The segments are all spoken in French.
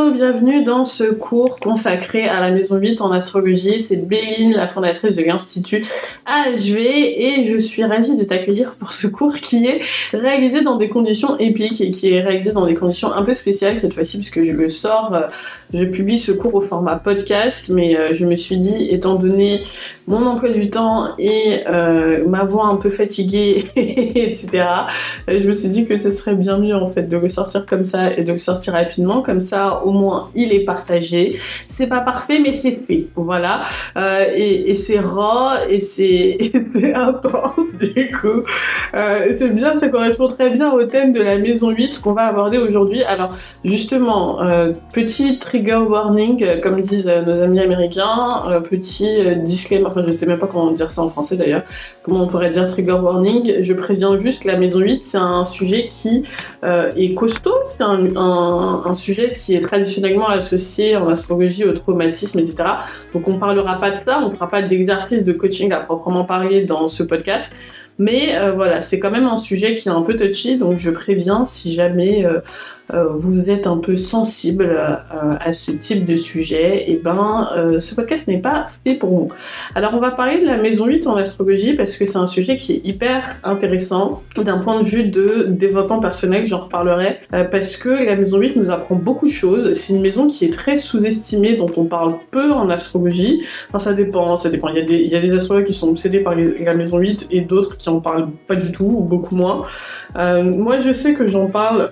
Hello, bienvenue dans ce cours consacré à la maison 8 en astrologie. C'est Béline, la fondatrice de l'Institut AHV, et je suis ravie de t'accueillir pour ce cours qui est réalisé dans des conditions épiques et qui est réalisé dans des conditions un peu spéciales cette fois-ci, puisque je publie ce cours au format podcast, mais je me suis dit, étant donné mon emploi du temps et ma voix un peu fatiguée, etc., je me suis dit que ce serait bien mieux en fait de le sortir comme ça et de le sortir rapidement, comme ça au moins il est partagé. C'est pas parfait mais c'est fait, voilà. Et c'est raw et c'est intense du coup. C'est bien, ça correspond très bien au thème de la maison 8 qu'on va aborder aujourd'hui. Alors justement, petit trigger warning comme disent nos amis américains, petit disclaimer, enfin je sais même pas comment dire ça en français d'ailleurs, comment on pourrait dire trigger warning. Je préviens juste, la maison 8 c'est un sujet qui est costaud, c'est un sujet qui est traditionnellement associé en astrologie au traumatisme, etc. Donc on parlera pas de ça, on fera pas d'exercice de coaching à proprement parler dans ce podcast, mais voilà, c'est quand même un sujet qui est un peu touchy, donc je préviens si jamais vous êtes un peu sensible à ce type de sujet, et ce podcast n'est pas fait pour vous. Alors on va parler de la maison 8 en astrologie parce que c'est un sujet qui est hyper intéressant d'un point de vue de développement personnel, j'en reparlerai, parce que la maison 8 nous apprend beaucoup de choses. C'est une maison qui est très sous-estimée, dont on parle peu en astrologie. Enfin ça dépend. Il y a des astrologues qui sont obsédés par la maison 8 et d'autres qui en parlent pas du tout, ou beaucoup moins. Moi je sais que j'en parle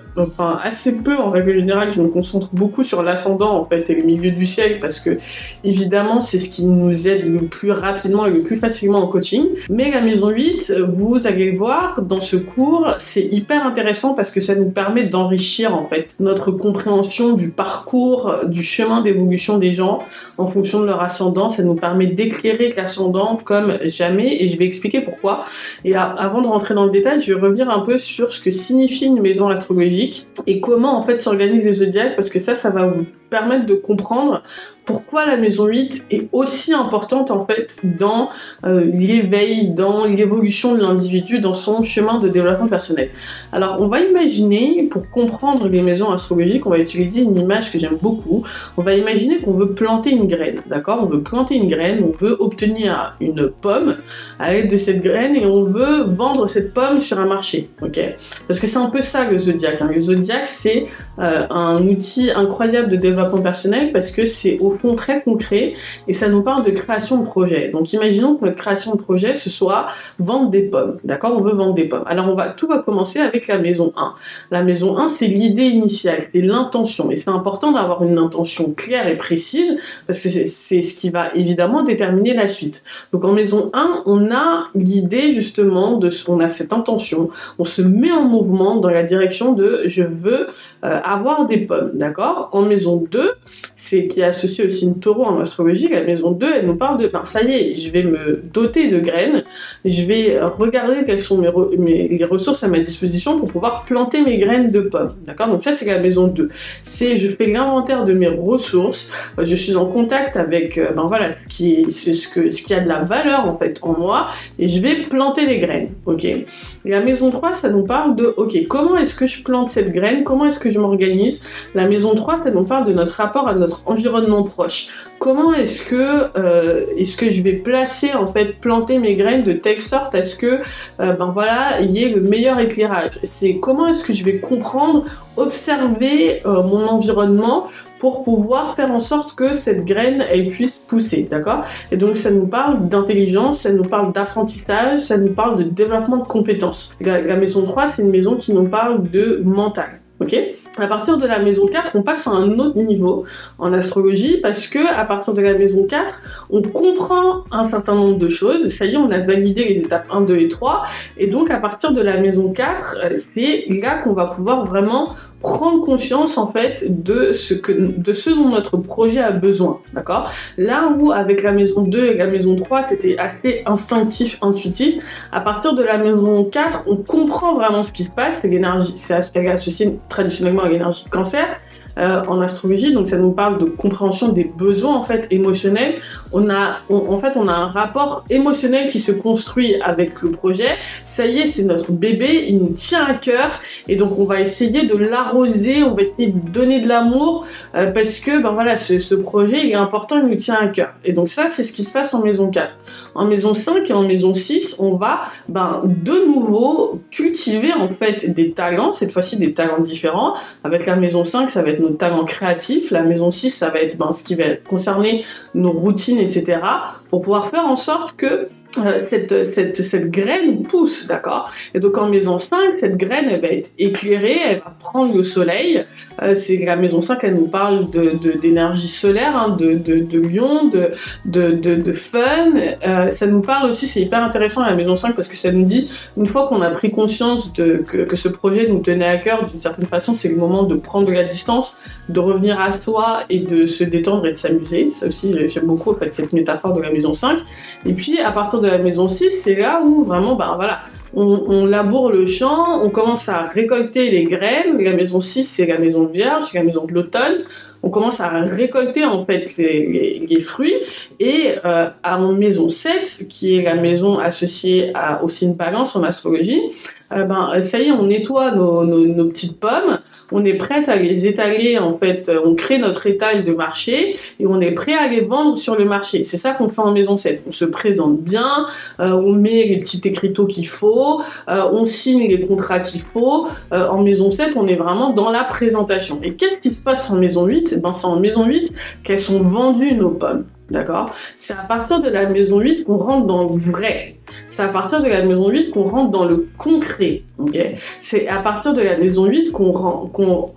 assez peu en règle générale. Je me concentre beaucoup sur l'ascendant en fait et le milieu du ciel, parce que évidemment c'est ce qui nous aide le plus rapidement et le plus facilement en coaching. Mais la maison 8, vous allez le voir dans ce cours, c'est hyper intéressant parce que ça nous permet d'enrichir en fait notre compréhension du parcours, du chemin d'évolution des gens en fonction de leur ascendant. Ça nous permet d'éclairer l'ascendant comme jamais, et je vais expliquer pourquoi. Et avant de rentrer dans le détail, je vais revenir un peu sur ce que signifie une maison astrologique et comment en fait s'organise le zodiaque, parce que ça va vous permettre de comprendre pourquoi la maison 8 est aussi importante en fait dans l'éveil, dans l'évolution de l'individu, dans son chemin de développement personnel. Alors on va imaginer, pour comprendre les maisons astrologiques, on va utiliser une image que j'aime beaucoup. On va imaginer qu'on veut planter une graine, d'accord? On veut planter une graine, on veut obtenir une pomme à l'aide de cette graine et on veut vendre cette pomme sur un marché, ok? Parce que c'est un peu ça le zodiaque, hein. Le zodiaque c'est un outil incroyable de développement personnel parce que c'est au fond très concret et ça nous parle de création de projet. Donc imaginons que notre création de projet ce soit vendre des pommes, d'accord? On veut vendre des pommes. Alors tout va commencer avec la maison 1. La maison 1 c'est l'idée initiale, c'est l'intention, et c'est important d'avoir une intention claire et précise parce que c'est ce qui va évidemment déterminer la suite. Donc en maison 1 on a l'idée justement on a cette intention, on se met en mouvement dans la direction de je veux avoir des pommes, d'accord? En maison 2, qui est associée aussi une taureau en astrologie, la maison 2, elle nous parle de ça y est, je vais me doter de graines, je vais regarder quelles sont les ressources à ma disposition pour pouvoir planter mes graines de pommes, d'accord? Donc ça c'est la maison 2. Je fais l'inventaire de mes ressources, je suis en contact avec ce qui a de la valeur en fait en moi, et je vais planter les graines, ok? La maison 3, ça nous parle de ok, comment est-ce que je plante cette graine, comment est-ce que je m'organise. La maison 3, ça nous parle de notre rapport à notre environnement proche. Comment est-ce que je vais placer, en fait, planter mes graines de telle sorte à ce que, il y ait le meilleur éclairage. C'est comment est-ce que je vais comprendre, observer mon environnement pour pouvoir faire en sorte que cette graine, elle puisse pousser, d'accord? Et donc, ça nous parle d'intelligence, ça nous parle d'apprentissage, ça nous parle de développement de compétences. La maison 3, c'est une maison qui nous parle de mental. Ok? À partir de la maison 4, on passe à un autre niveau en astrologie parce que à partir de la maison 4, on comprend un certain nombre de choses. Ça y est, on a validé les étapes 1, 2 et 3. Et donc, à partir de la maison 4, c'est là qu'on va pouvoir vraiment prendre conscience, en fait, de ce dont notre projet a besoin. D'accord? Là où, avec la maison 2 et la maison 3, c'était assez instinctif, intuitif, à partir de la maison 4, on comprend vraiment ce qui se passe. L'énergie, c'est associé traditionnellement à l'énergie Cancer. en astrologie, donc ça nous parle de compréhension des besoins en fait émotionnels. On a un rapport émotionnel qui se construit avec le projet. Ça y est, c'est notre bébé, il nous tient à cœur et donc on va essayer de l'arroser, on va essayer de donner de l'amour parce que ce projet il est important, il nous tient à cœur. Et donc ça, c'est ce qui se passe en maison 4. En maison 5 et en maison 6, on va de nouveau cultiver en fait des talents, cette fois-ci des talents différents. Avec la maison 5, ça va être nos talents créatifs. La maison 6, ça va être ce qui va concerner nos routines, etc. pour pouvoir faire en sorte que cette graine pousse, d'accord? Et donc en maison 5, cette graine, elle va être éclairée, elle va prendre le soleil. C'est la maison 5, elle nous parle d'énergie solaire, hein, de lion, de fun. Ça nous parle aussi, c'est hyper intéressant la maison 5 parce que ça nous dit, une fois qu'on a pris conscience que ce projet nous tenait à cœur, d'une certaine façon, c'est le moment de prendre de la distance, de revenir à soi et de se détendre et de s'amuser. Ça aussi, j'aime beaucoup en fait cette métaphore de la maison 5. Et puis à partir de la maison 6, c'est là où vraiment, on laboure le champ, on commence à récolter les graines. La maison 6, c'est la maison vierge, c'est la maison de l'automne. On commence à récolter en fait les fruits. Et en maison 7, qui est la maison associée au signe Balance en astrologie, ça y est, on nettoie nos petites pommes. On est prête à les étaler, en fait, on crée notre étal de marché et on est prêt à les vendre sur le marché. C'est ça qu'on fait en maison 7. On se présente bien, on met les petits écriteaux qu'il faut, on signe les contrats qu'il faut. En maison 7, on est vraiment dans la présentation. Et qu'est-ce qui se passe en maison 8 ? C'est en maison 8 qu'elles sont vendues, nos pommes. D'accord ? C'est à partir de la maison 8 qu'on rentre dans le vrai. C'est à partir de la maison 8 qu'on rentre dans le concret. Okay ? C'est à partir de la maison 8 qu'on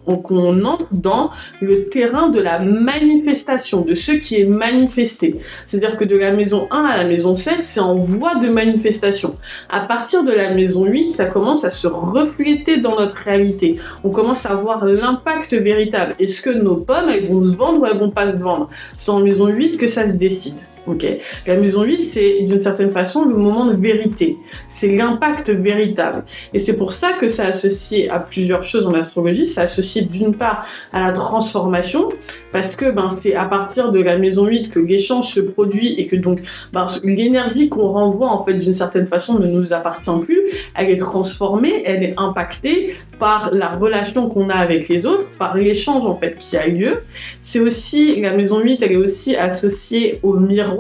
entre dans le terrain de la manifestation, de ce qui est manifesté. C'est-à-dire que de la maison 1 à la maison 7, c'est en voie de manifestation. À partir de la maison 8, ça commence à se refléter dans notre réalité. On commence à voir l'impact véritable. Est-ce que nos pommes, elles vont se vendre ou elles vont pas se vendre ? C'est en maison 8 que ça se décide. Okay. La maison 8, c'est d'une certaine façon le moment de vérité. C'est l'impact véritable. Et c'est pour ça que ça associé à plusieurs choses en astrologie. Ça associé d'une part à la transformation, parce que c'est à partir de la maison 8 que l'échange se produit et que donc l'énergie qu'on renvoie en fait d'une certaine façon ne nous appartient plus. Elle est transformée, elle est impactée par la relation qu'on a avec les autres, par l'échange en fait qui a lieu. C'est aussi, la maison 8, elle est aussi associée au miroir,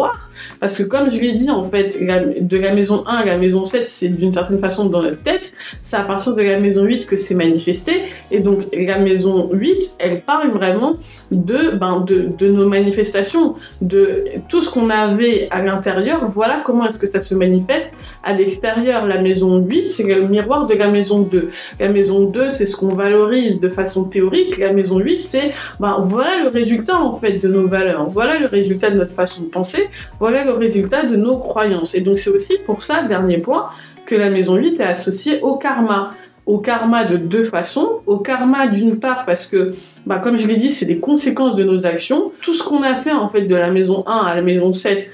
parce que comme je l'ai dit en fait, de la maison 1 à la maison 7, c'est d'une certaine façon dans notre tête, c'est à partir de la maison 8 que c'est manifesté, et donc la maison 8, elle parle vraiment de nos manifestations, de tout ce qu'on avait à l'intérieur, voilà comment est-ce que ça se manifeste à l'extérieur. La maison 8, c'est le miroir de la maison 2. La maison 2, c'est ce qu'on valorise de façon théorique. La maison 8, c'est voilà le résultat en fait de nos valeurs, voilà le résultat de notre façon de penser, voilà le résultat de nos croyances. Et donc c'est aussi pour ça, dernier point, que la maison 8 est associée au karma. Au karma de deux façons. Au karma d'une part parce que, comme je l'ai dit, c'est des conséquences de nos actions. Tout ce qu'on a fait en fait de la maison 1 à la maison 7,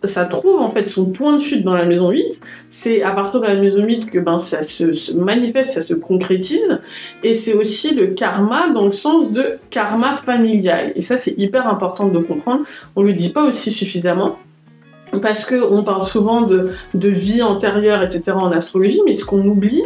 ça trouve en fait son point de chute dans la maison 8. C'est à partir de la maison 8 que ça se manifeste, ça se concrétise. Et c'est aussi le karma dans le sens de karma familial. Et ça, c'est hyper important de comprendre. On le dit pas aussi suffisamment. Parce qu'on parle souvent de vie antérieure, etc. en astrologie, mais ce qu'on oublie,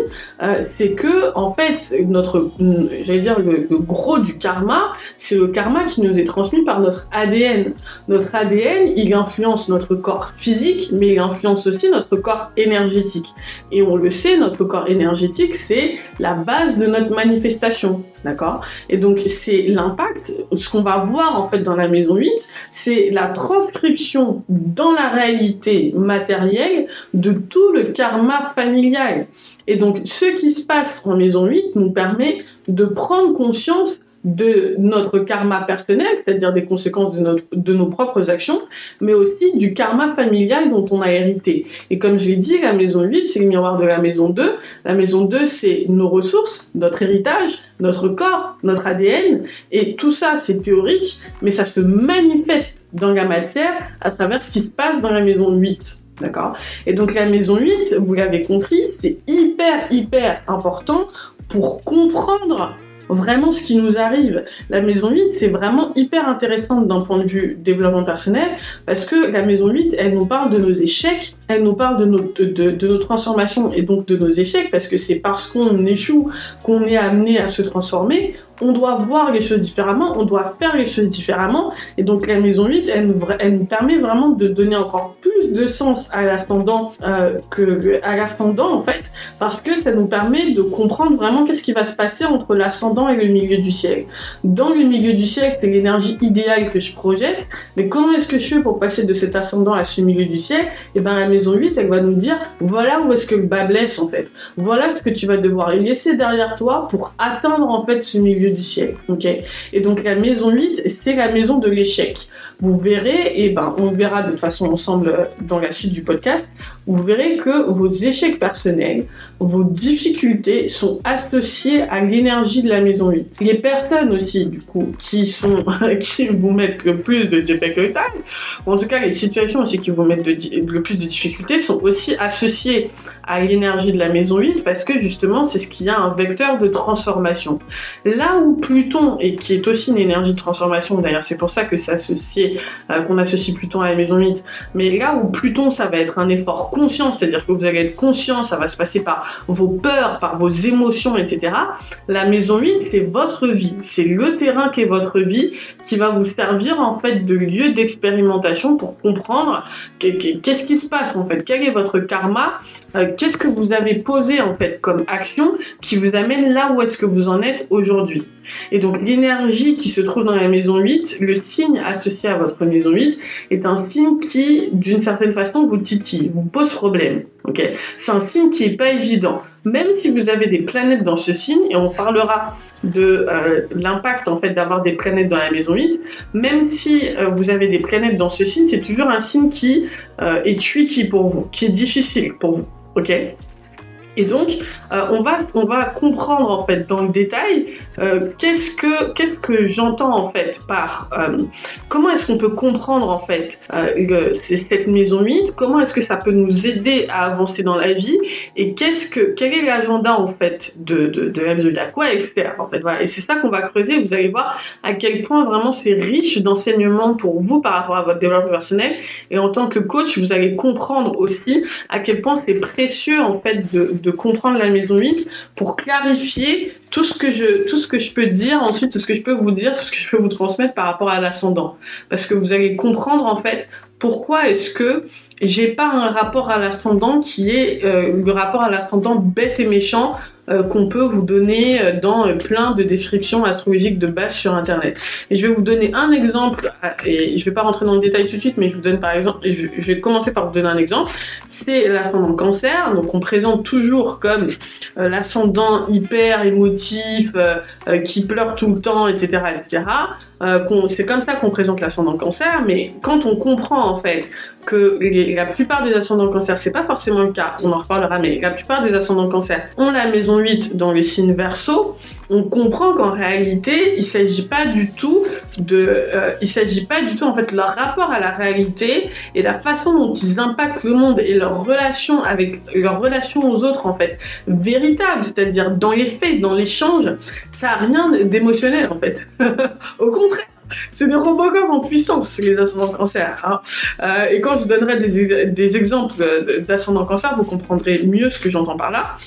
c'est que, en fait, le gros du karma, c'est le karma qui nous est transmis par notre ADN. Notre ADN, il influence notre corps physique, mais il influence aussi notre corps énergétique. Et on le sait, notre corps énergétique, c'est la base de notre manifestation. D'accord ? Et donc, c'est l'impact, ce qu'on va voir, en fait, dans la maison 8, c'est la transcription dans la réalité matérielle de tout le karma familial. Et donc, ce qui se passe en maison 8 nous permet de prendre conscience de notre karma personnel, c'est-à-dire des conséquences de nos propres actions, mais aussi du karma familial dont on a hérité. Et comme je l'ai dit, la maison 8, c'est le miroir de la maison 2. La maison 2, c'est nos ressources, notre héritage, notre corps, notre ADN, et tout ça, c'est théorique, mais ça se manifeste dans la matière à travers ce qui se passe dans la maison 8. D'accord ? Et donc la maison 8, vous l'avez compris, c'est hyper important pour comprendre vraiment ce qui nous arrive. La maison 8, c'est vraiment hyper intéressante d'un point de vue développement personnel, parce que la maison 8, elle nous parle de nos échecs, elle nous parle de nos transformations et donc de nos échecs, parce que c'est parce qu'on échoue qu'on est amené à se transformer. On doit voir les choses différemment, on doit faire les choses différemment, et donc la maison 8, elle nous permet vraiment de donner encore plus de sens à l'ascendant en fait, parce que ça nous permet de comprendre vraiment qu'est-ce qui va se passer entre l'ascendant et le milieu du ciel. Dans le milieu du ciel, c'est l'énergie idéale que je projette, mais comment est-ce que je fais pour passer de cet ascendant à ce milieu du ciel? Et ben la maison 8, elle va nous dire, voilà où est-ce que le bas blesse en fait, voilà ce que tu vas devoir laisser derrière toi pour atteindre en fait ce milieu du ciel, ok? Et donc la maison 8, c'est la maison de l'échec. Vous verrez, et ben on verra de toute façon ensemble dans la suite du podcast, vous verrez que vos échecs personnels, vos difficultés sont associées à l'énergie de la maison 8. Les personnes aussi, du coup, qui vous mettent le plus de difficultés, en tout cas les situations aussi qui vous mettent le plus de difficultés sont aussi associées à l'énergie de la maison 8 parce que justement c'est ce qui a un vecteur de transformation. Là où Pluton, et qui est aussi une énergie de transformation, d'ailleurs c'est pour ça que qu'on associe Pluton à la maison 8, mais là où Pluton ça va être un effort conscient, c'est-à-dire que vous allez être conscient, ça va se passer par vos peurs, par vos émotions, etc. La maison 8 c'est votre vie, c'est le terrain qui est votre vie qui va vous servir en fait de lieu d'expérimentation pour comprendre qu'est-ce qui se passe en fait, quel est votre karma, qu'est-ce que vous avez posé en fait comme action qui vous amène là où est-ce que vous en êtes aujourd'hui. Et donc l'énergie qui se trouve dans la maison 8, le signe associé à votre maison 8, est un signe qui, d'une certaine façon, vous titille, vous pose problème. Okay, c'est un signe qui n'est pas évident. Même si vous avez des planètes dans ce signe, et on parlera de l'impact en fait d'avoir des planètes dans la maison 8, même si vous avez des planètes dans ce signe, c'est toujours un signe qui est tricky pour vous, qui est difficile pour vous. Ok ? Et donc, on va comprendre en fait dans le détail qu'est-ce que j'entends en fait par comment est-ce qu'on peut comprendre en fait cette maison 8, comment est-ce que ça peut nous aider à avancer dans la vie et quel est l'agenda en fait de la maison 8, à quoi elle sert en fait, voilà. Et c'est ça qu'on va creuser. Vous allez voir à quel point vraiment c'est riche d'enseignements pour vous par rapport à votre développement personnel, et en tant que coach, vous allez comprendre aussi à quel point c'est précieux en fait de comprendre la maison 8 pour clarifier tout ce que je peux dire ensuite, tout ce que je peux vous dire, tout ce que je peux vous transmettre par rapport à l'ascendant. Parce que vous allez comprendre en fait pourquoi est-ce que j'ai pas un rapport à l'ascendant qui est le rapport à l'ascendant bête et méchant qu'on peut vous donner dans plein de descriptions astrologiques de base sur internet. Et je vais vous donner un exemple, et je vais pas rentrer dans le détail tout de suite, mais je vous donne par exemple, et je vais commencer par vous donner un exemple, c'est l'ascendant Cancer, donc on présente toujours comme l'ascendant hyper émotif, qui pleure tout le temps, etc., etc. C'est comme ça qu'on présente l'ascendant Cancer, mais quand on comprend en fait que la plupart des ascendants Cancer, c'est pas forcément le cas, on en reparlera, mais la plupart des ascendants Cancer ont la maison 8 dans les signes Verseau, on comprend qu'en réalité, il s'agit pas du tout en fait leur rapport à la réalité et la façon dont ils impactent le monde et leur relation aux autres en fait véritable, c'est-à-dire dans les faits, dans l'échange, ça a rien d'émotionnel en fait. Au contraire. C'est des Robocop en puissance, les ascendants Cancer. Hein. Et quand je vous donnerai des exemples d'ascendants Cancer, vous comprendrez mieux ce que j'entends par là.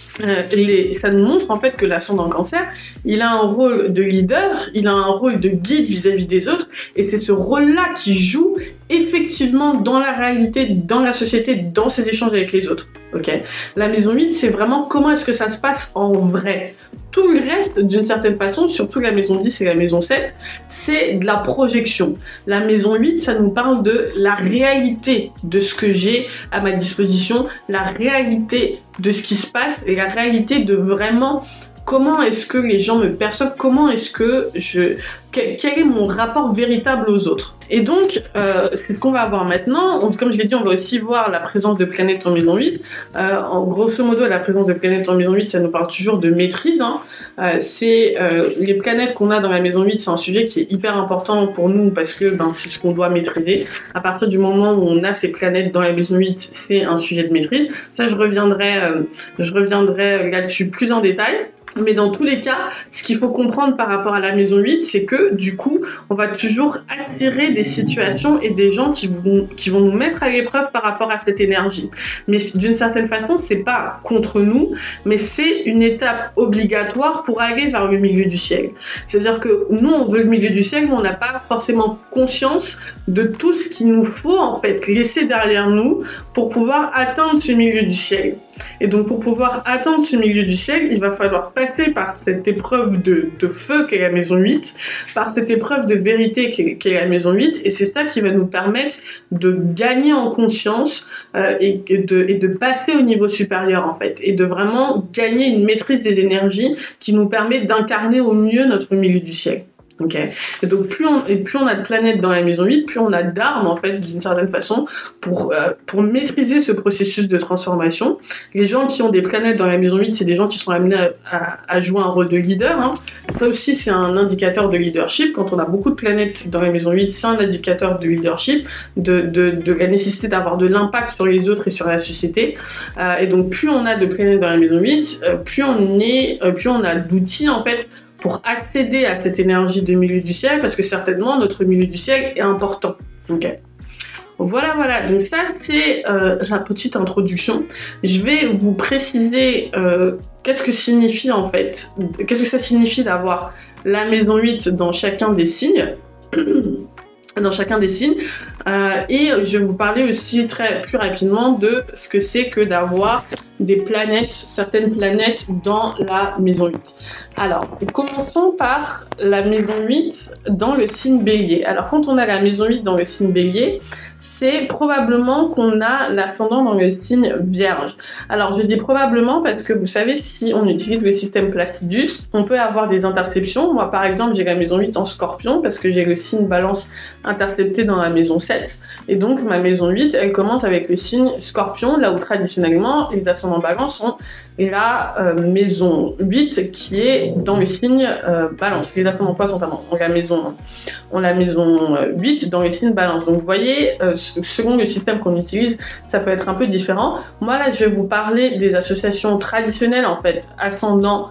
Ça nous montre en fait que l'ascendant Cancer, il a un rôle de leader, il a un rôle de guide vis-à-vis des autres, et c'est ce rôle-là qui joue effectivement dans la réalité, dans la société, dans ses échanges avec les autres. Okay. La maison 8, c'est vraiment comment est-ce que ça se passe en vrai. Tout le reste, d'une certaine façon, surtout la maison 10 et la maison 7, c'est de la projection. La maison 8, ça nous parle de la réalité de ce que j'ai à ma disposition, la réalité de ce qui se passe et la réalité de vraiment comment est-ce que les gens me perçoivent, comment est-ce que quel est mon rapport véritable aux autres. Et donc, c'est ce qu'on va voir maintenant. Comme je l'ai dit, on va aussi voir la présence de planètes en maison 8. En grosso modo, la présence de planètes en maison 8, ça nous parle toujours de maîtrise. Hein. Les planètes qu'on a dans la maison 8, c'est un sujet qui est hyper important pour nous parce que c'est ce qu'on doit maîtriser. À partir du moment où on a ces planètes dans la maison 8, c'est un sujet de maîtrise. Ça, je reviendrai là-dessus plus en détail. Mais dans tous les cas, ce qu'il faut comprendre par rapport à la maison 8, c'est que du coup, on va toujours attirer des situations et des gens qui vont nous mettre à l'épreuve par rapport à cette énergie. Mais d'une certaine façon, c'est pas contre nous, mais c'est une étape obligatoire pour aller vers le milieu du ciel. C'est-à-dire que nous, on veut le milieu du ciel, mais on n'a pas forcément conscience de tout ce qu'il nous faut en fait laisser derrière nous pour pouvoir atteindre ce milieu du ciel. Et donc pour pouvoir atteindre ce milieu du ciel, il va falloir passer par cette épreuve de feu qu'est la maison 8, par cette épreuve de vérité qu'est la maison 8, et c'est ça qui va nous permettre de gagner en conscience et de passer au niveau supérieur en fait, et de vraiment gagner une maîtrise des énergies qui nous permet d'incarner au mieux notre milieu du ciel. Okay. Et donc plus on a de planètes dans la maison 8, plus on a d'armes en fait d'une certaine façon pour maîtriser ce processus de transformation. Les gens qui ont des planètes dans la maison 8, c'est des gens qui sont amenés à jouer un rôle de leader. Hein. Ça aussi c'est un indicateur de leadership. Quand on a beaucoup de planètes dans la maison 8, c'est un indicateur de leadership, de la nécessité d'avoir de l'impact sur les autres et sur la société. Et donc plus on a de planètes dans la maison 8, plus on a d'outils en fait pour accéder à cette énergie de milieu du ciel, parce que certainement notre milieu du ciel est important. Okay. Voilà. Donc ça c'est la petite introduction. Je vais vous préciser qu'est-ce que signifie en fait, qu'est-ce que ça signifie d'avoir la maison 8 dans chacun des signes. Et je vais vous parler aussi plus rapidement de ce que c'est que d'avoir des planètes, certaines planètes dans la maison 8. Alors, commençons par la maison 8 dans le signe Bélier. Alors, quand on a la maison 8 dans le signe Bélier, c'est probablement qu'on a l'ascendant dans le signe Vierge. Alors, je dis probablement parce que vous savez, si on utilise le système Placidus, on peut avoir des interceptions. Moi, par exemple, j'ai la maison 8 en Scorpion parce que j'ai le signe Balance intercepté dans la maison 7. Et donc, ma maison 8, elle commence avec le signe Scorpion, là où traditionnellement, les ascendants Balance sont la maison 8 qui est dans le signe Balance. Les ascendants Poisson notamment ont la maison 8 dans le signe Balance. Donc vous voyez, selon le système qu'on utilise, ça peut être un peu différent. Moi là, je vais vous parler des associations traditionnelles en fait, ascendant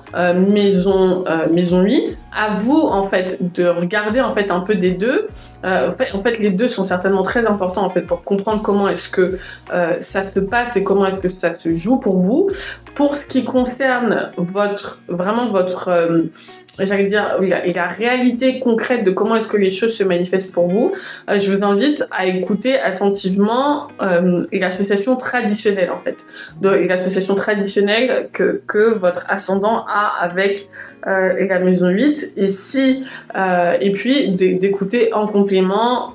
maison 8. À vous en fait de regarder en fait un peu des deux. En fait, les deux sont certainement très importants en fait pour comprendre comment est-ce que ça se passe et comment est-ce que ça se joue pour vous. Pour ce qui concerne j'allais dire la réalité concrète de comment est-ce que les choses se manifestent pour vous, je vous invite à écouter attentivement l'association traditionnelle en fait, l'association traditionnelle que votre ascendant a avec la maison 8 et puis d'écouter en complément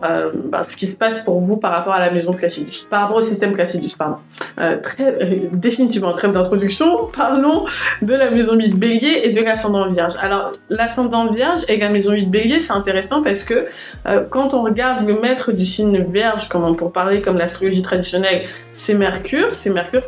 ce qui se passe pour vous par rapport à la maison Placidus, par rapport au système Placidus, pardon. Définitivement, trêve d'introduction, parlons de la maison 8 Bélier et de l'ascendant Vierge. Alors, l'ascendant Vierge et la maison 8 Bélier, c'est intéressant parce que quand on regarde le maître du signe Vierge, pour parler comme l'astrologie traditionnelle, c'est Mercure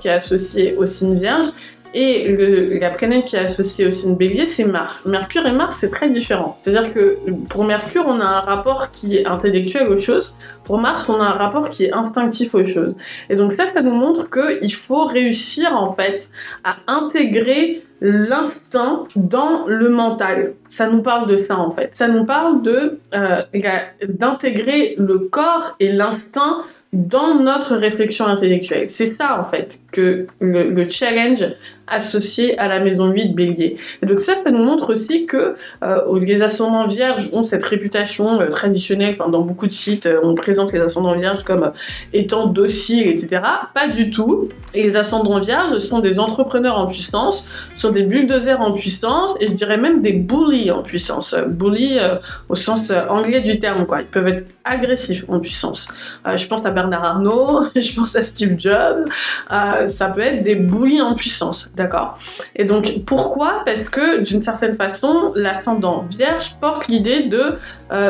qui est associé au signe Vierge. Et la planète qui est associée au signe Bélier, c'est Mars. Mercure et Mars, c'est très différent. C'est-à-dire que pour Mercure, on a un rapport qui est intellectuel aux choses. Pour Mars, on a un rapport qui est instinctif aux choses. Et donc ça nous montre qu'il faut réussir en fait à intégrer l'instinct dans le mental. Ça nous parle de ça en fait. Ça nous parle d'intégrer le corps et l'instinct dans notre réflexion intellectuelle. C'est ça, en fait, que le challenge associé à la maison 8 Bélier. Et donc ça nous montre aussi que les ascendants vierges ont cette réputation traditionnelle, dans beaucoup de sites, on présente les ascendants vierges comme étant dociles, etc. Pas du tout. Et les ascendants vierges sont des entrepreneurs en puissance, sont des bulldozers en puissance, et je dirais même des bullies en puissance. Bullies au sens anglais du terme, quoi. Ils peuvent être agressifs en puissance. Je pense à Bernard Arnault, je pense à Steve Jobs, ça peut être des bullies en puissance. D'accord. Et donc, pourquoi? Parce que, d'une certaine façon, l'ascendant vierge porte l'idée de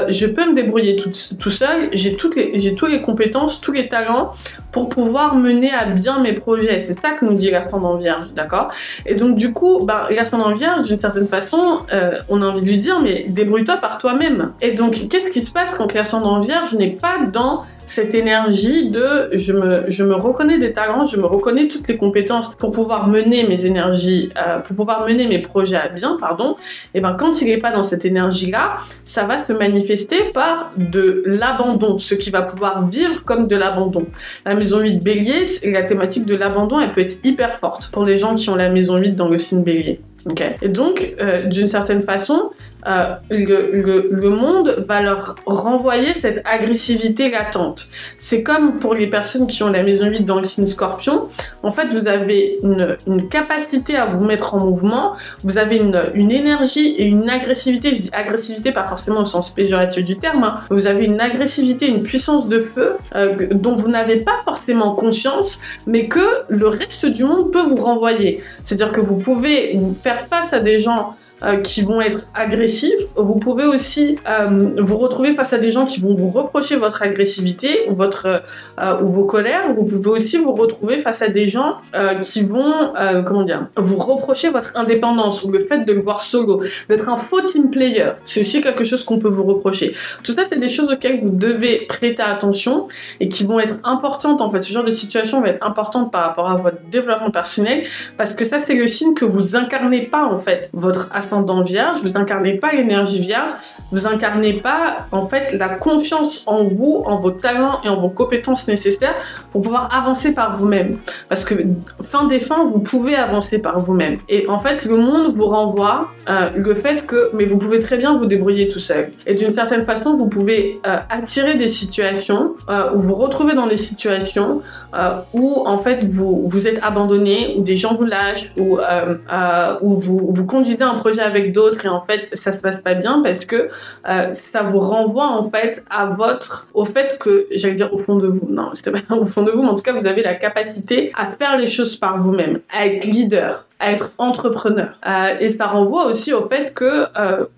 je peux me débrouiller tout seul, j'ai toutes les compétences, tous les talents pour pouvoir mener à bien mes projets. C'est ça que nous dit l'ascendant vierge, d'accord? Et donc, du coup, l'ascendant vierge, d'une certaine façon, on a envie de lui dire, mais débrouille-toi par toi-même. Et donc, qu'est-ce qui se passe quand l'ascendant vierge n'est pas dans cette énergie de je me reconnais des talents, je me reconnais toutes les compétences pour pouvoir mener mes énergies, pour pouvoir mener mes projets à bien, et ben quand il n'est pas dans cette énergie-là, ça va se manifester par de l'abandon, ce qui va pouvoir vivre comme de l'abandon. La maison 8 Bélier, la thématique de l'abandon, elle peut être hyper forte pour les gens qui ont la maison 8 dans le signe Bélier. Okay. Et donc, d'une certaine façon, le monde va leur renvoyer cette agressivité latente. C'est comme pour les personnes qui ont la maison 8 dans le signe Scorpion. En fait, vous avez une capacité à vous mettre en mouvement, vous avez une énergie et une agressivité. Je dis agressivité pas forcément au sens péjoratif du terme, hein. Vous avez une agressivité, une puissance de feu dont vous n'avez pas forcément conscience, mais que le reste du monde peut vous renvoyer. C'est-à-dire que vous pouvez vous faire face à des gens qui vont être agressifs. Vous pouvez aussi vous retrouver face à des gens qui vont vous reprocher votre agressivité ou vos colères. Vous pouvez aussi vous retrouver face à des gens qui vont vous reprocher votre indépendance ou le fait de le voir solo, d'être un faux team player. C'est aussi quelque chose qu'on peut vous reprocher. Tout ça, c'est des choses auxquelles vous devez prêter attention et qui vont être importantes. En fait, ce genre de situation va être importante par rapport à votre développement personnel, parce que ça, c'est le signe que vous incarnez pas en fait votre ascendant vierge, vous incarnez pas l'énergie vierge, vous incarnez pas en fait la confiance en vous, en vos talents et en vos compétences nécessaires pour pouvoir avancer par vous-même. Parce que fin des fins, vous pouvez avancer par vous-même. Et en fait, le monde vous renvoie le fait que mais vous pouvez très bien vous débrouiller tout seul. Et d'une certaine façon, vous pouvez attirer des situations ou vous retrouver dans des situations où en fait vous êtes abandonné, où des gens vous lâchent, où vous conduisez un projet avec d'autres et en fait ça se passe pas bien parce que ça vous renvoie en fait au fait que, j'allais dire au fond de vous, non c'était pas au fond de vous, mais en tout cas vous avez la capacité à faire les choses par vous-même, à être leader, à être entrepreneur. Et ça renvoie aussi au fait que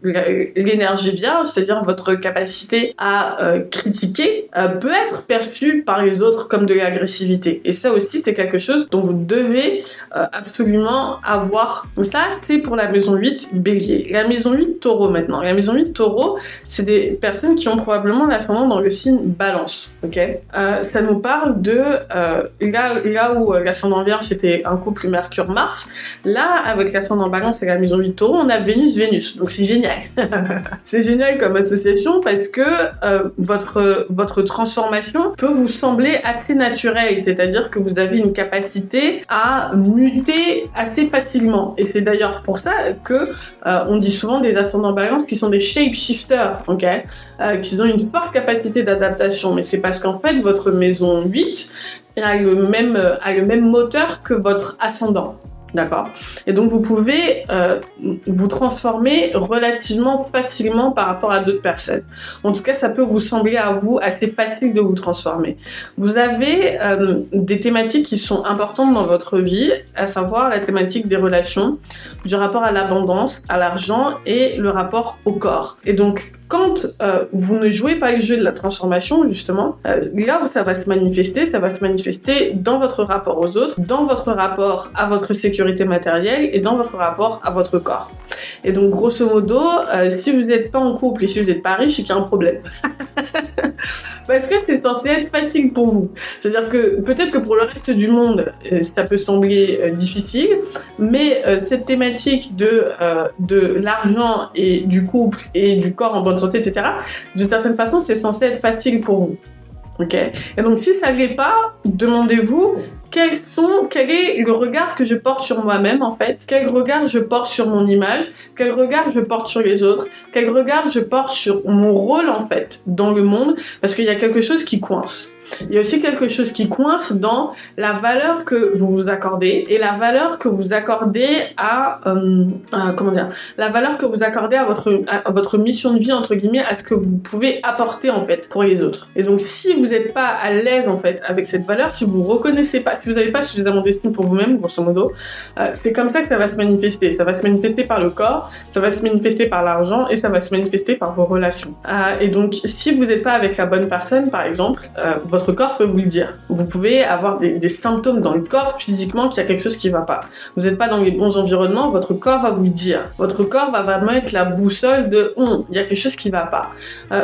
l'énergie vierge, c'est-à-dire votre capacité à critiquer, peut être perçue par les autres comme de l'agressivité. Et ça aussi, c'est quelque chose dont vous devez absolument avoir. Donc ça, c'est pour la maison 8 Bélier. La maison 8 Taureau maintenant. La maison 8 Taureau, c'est des personnes qui ont probablement l'ascendant dans le signe Balance. Okay, ça nous parle de là où l'ascendant vierge c'était un couple Mercure-Mars. Là, avec l'ascendant Balance et la maison 8 Taureau, on a Vénus-Vénus. Donc c'est génial. C'est génial comme association parce que votre transformation peut vous sembler assez naturelle. C'est-à-dire que vous avez une capacité à muter assez facilement. Et c'est d'ailleurs pour ça que on dit souvent des ascendants Balance qui sont des shapeshifters, okay, qui ont une forte capacité d'adaptation. Mais c'est parce qu'en fait, votre maison 8 a le même moteur que votre ascendant. D'accord. Et donc vous pouvez vous transformer relativement facilement par rapport à d'autres personnes. En tout cas, ça peut vous sembler à vous assez facile de vous transformer. Vous avez des thématiques qui sont importantes dans votre vie, à savoir la thématique des relations, du rapport à l'abondance, à l'argent et le rapport au corps. Et donc quand vous ne jouez pas le jeu de la transformation, justement, là où ça va se manifester dans votre rapport aux autres, dans votre rapport à votre sécurité matérielle et dans votre rapport à votre corps. Et donc, grosso modo, si vous n'êtes pas en couple et si vous n'êtes pas riche, c'est qu'il y a un problème. Parce que c'est censé être facile pour vous. C'est-à-dire que peut-être que pour le reste du monde, ça peut sembler difficile, mais cette thématique de l'argent et du couple et du corps en bonne santé, etc., d'une certaine façon, c'est censé être facile pour vous. Ok. Et donc, si ça ne l'est pas, demandez-vous quel est le regard que je porte sur moi-même, en fait, quel regard je porte sur mon image, quel regard je porte sur les autres, quel regard je porte sur mon rôle, en fait, dans le monde, parce qu'il y a quelque chose qui coince. Il y a aussi quelque chose qui coince dans la valeur que vous vous accordez et la valeur que vous accordez la valeur que vous accordez à votre mission de vie, entre guillemets, à ce que vous pouvez apporter en fait pour les autres. Et donc si vous n'êtes pas à l'aise en fait avec cette valeur, si vous reconnaissez pas si vous n'avez pas suffisamment d'estime pour vous-même, grosso modo, c'est comme ça que ça va se manifester. Ça va se manifester par le corps, ça va se manifester par l'argent et ça va se manifester par vos relations. Et donc, si vous n'êtes pas avec la bonne personne, par exemple, votre corps peut vous le dire. Vous pouvez avoir des symptômes dans le corps, physiquement, qu'il y a quelque chose qui ne va pas. Vous n'êtes pas dans les bons environnements, votre corps va vous le dire. Votre corps va vraiment être la boussole de il y a quelque chose qui ne va pas.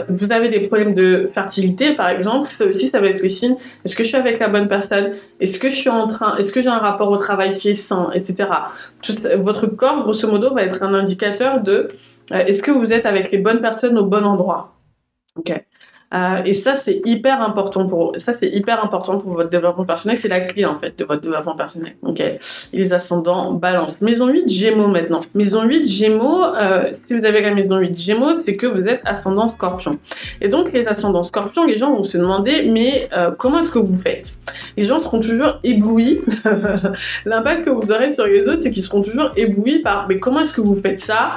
Vous avez des problèmes de fertilité, par exemple, ça aussi, ça va être le signe. Est-ce que je suis avec la bonne personne? Est-ce que j'ai un rapport au travail qui est sain, etc. Votre corps, grosso modo, va être un indicateur de est-ce que vous êtes avec les bonnes personnes au bon endroit. Ok. Et ça c'est hyper important pour votre développement personnel, c'est la clé en fait de votre développement personnel. Ok. Et les ascendants balance. Maison 8 Gémeaux maintenant. Maison 8 Gémeaux, si vous avez la maison 8 Gémeaux, c'est que vous êtes ascendant Scorpion. Et donc les ascendants Scorpion, les gens vont se demander mais comment est-ce que vous faites? Les gens seront toujours éblouis. L'impact que vous aurez sur les autres, c'est qu'ils seront toujours éblouis par mais comment est-ce que vous faites ça?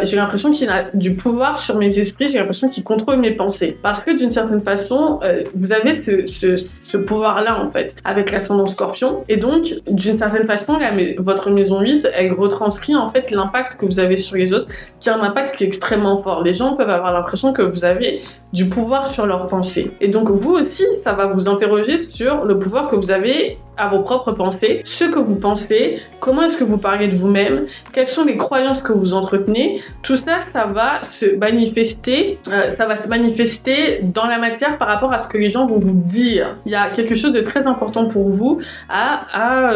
J'ai l'impression qu'il a du pouvoir sur mes esprits, j'ai l'impression qu'il contrôle mes pensées. Parce que d'une certaine façon, vous avez ce pouvoir-là en fait, avec l'ascendant Scorpion. Et donc, d'une certaine façon, votre maison 8, elle retranscrit en fait l'impact que vous avez sur les autres, qui a un impact qui est extrêmement fort. Les gens peuvent avoir l'impression que vous avez du pouvoir sur leurs pensées. Et donc vous aussi, ça va vous interroger sur le pouvoir que vous avez à vos propres pensées, ce que vous pensez, comment est-ce que vous parlez de vous-même, quelles sont les croyances que vous entretenez. Tout ça, ça va se manifester dans la matière par rapport à ce que les gens vont vous dire. Il y a quelque chose de très important pour vous à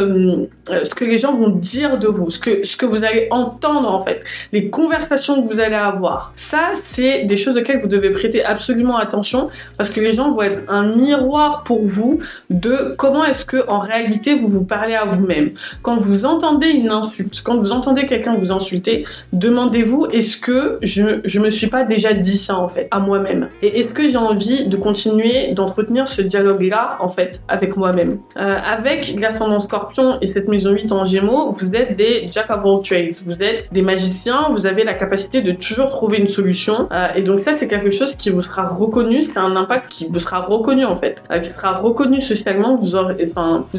ce que les gens vont dire de vous, ce que vous allez entendre en fait, les conversations que vous allez avoir. Ça, c'est des choses auxquelles vous devez prêter absolument attention parce que les gens vont être un miroir pour vous de comment est-ce que en réalité vous vous parlez à vous-même. Quand vous entendez une insulte, quand vous entendez quelqu'un vous insulter, demandez-vous est-ce que je me suis pas déjà dit ça en fait à moi-même, et est-ce que j'ai envie de continuer d'entretenir ce dialogue-là en fait avec moi-même. Avec l'ascendant Scorpion et cette maison 8 en Gémeaux, vous êtes des jack of all trades, vous êtes des magiciens, vous avez la capacité de toujours trouver une solution, et donc ça c'est quelque chose qui vous sera reconnu, c'est un impact qui vous sera reconnu en fait, qui sera reconnu socialement. Vous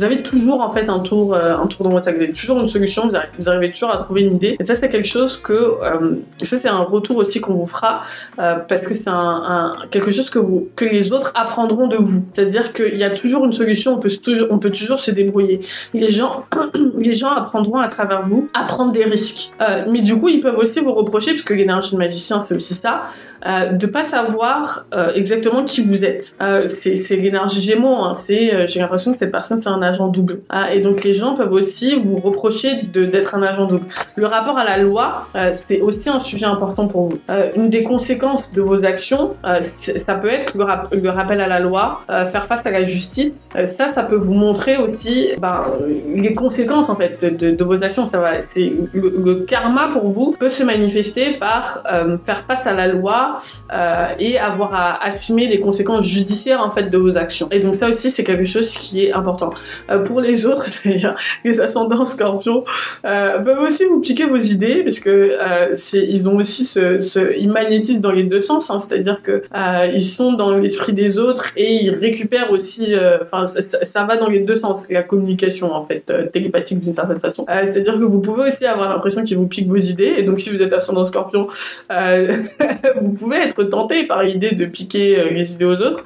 avez toujours en fait un tour dans votre sac, vous avez toujours une solution, vous arrivez toujours à trouver une idée, et ça c'est quelque chose que ça c'est un retour aussi qu'on vous fera parce que c'est quelque chose que les autres apprendront de vous, c'est-à-dire qu'il y a toujours une solution, on peut toujours se débrouiller. Les gens apprendront à travers vous à prendre des risques, mais du coup ils peuvent aussi vous reprocher, parce que l'énergie de magicien c'est aussi ça, de pas savoir exactement qui vous êtes. C'est l'énergie Gémeaux, hein. J'ai l'impression que cette personne c'est un agent double. Et donc les gens peuvent aussi vous reprocher d'être un agent double. Le rapport à la loi, c'est aussi un sujet important pour vous. Une des conséquences de vos actions, ça peut être le rappel à la loi, faire face à la justice. Ça peut vous montrer aussi les conséquences en fait de vos actions. Le karma pour vous peut se manifester par faire face à la loi et avoir à assumer les conséquences judiciaires en fait de vos actions. Et donc ça aussi c'est quelque chose qui est important. Pour les autres, d'ailleurs, les ascendants Scorpions peuvent aussi vous piquer vos idées, parce que ils ont aussi ils magnétisent dans les deux sens, hein, c'est-à-dire que ils sont dans l'esprit des autres et ils récupèrent aussi. Ça va dans les deux sens, c'est la communication en fait télépathique d'une certaine façon. C'est-à-dire que vous pouvez aussi avoir l'impression qu'ils vous piquent vos idées, et donc si vous êtes ascendant Scorpion, vous pouvez être tenté par l'idée de piquer les idées aux autres,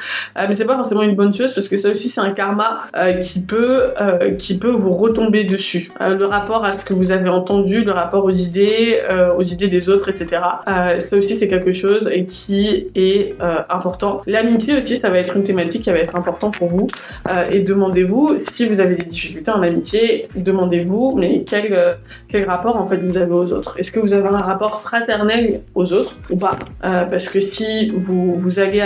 mais c'est pas forcément une bonne chose, parce que ça aussi c'est un karma qui peut vous retomber dessus. Le rapport à ce que vous avez entendu, le rapport aux idées des autres, etc. Ça aussi c'est quelque chose qui est important. L'amitié aussi, ça va être une thématique qui va être importante pour vous, et demandez-vous si vous avez des difficultés en amitié, demandez-vous mais quel rapport en fait vous avez aux autres. Est-ce que vous avez un rapport fraternel aux autres ou pas? Parce que si vous allez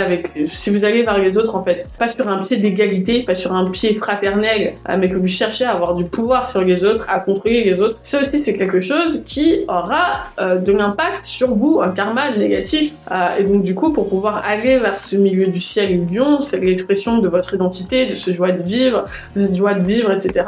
vers les autres en fait, pas sur un pied d'égalité, pas sur un pied fraternel, mais que vous cherchez à avoir du pouvoir sur les autres, à contrôler les autres, ça aussi c'est quelque chose qui aura de l'impact sur vous, un karma négatif. Et donc du coup, pour pouvoir aller vers ce milieu du ciel et du lion, c'est l'expression de votre identité, de cette joie de vivre, etc.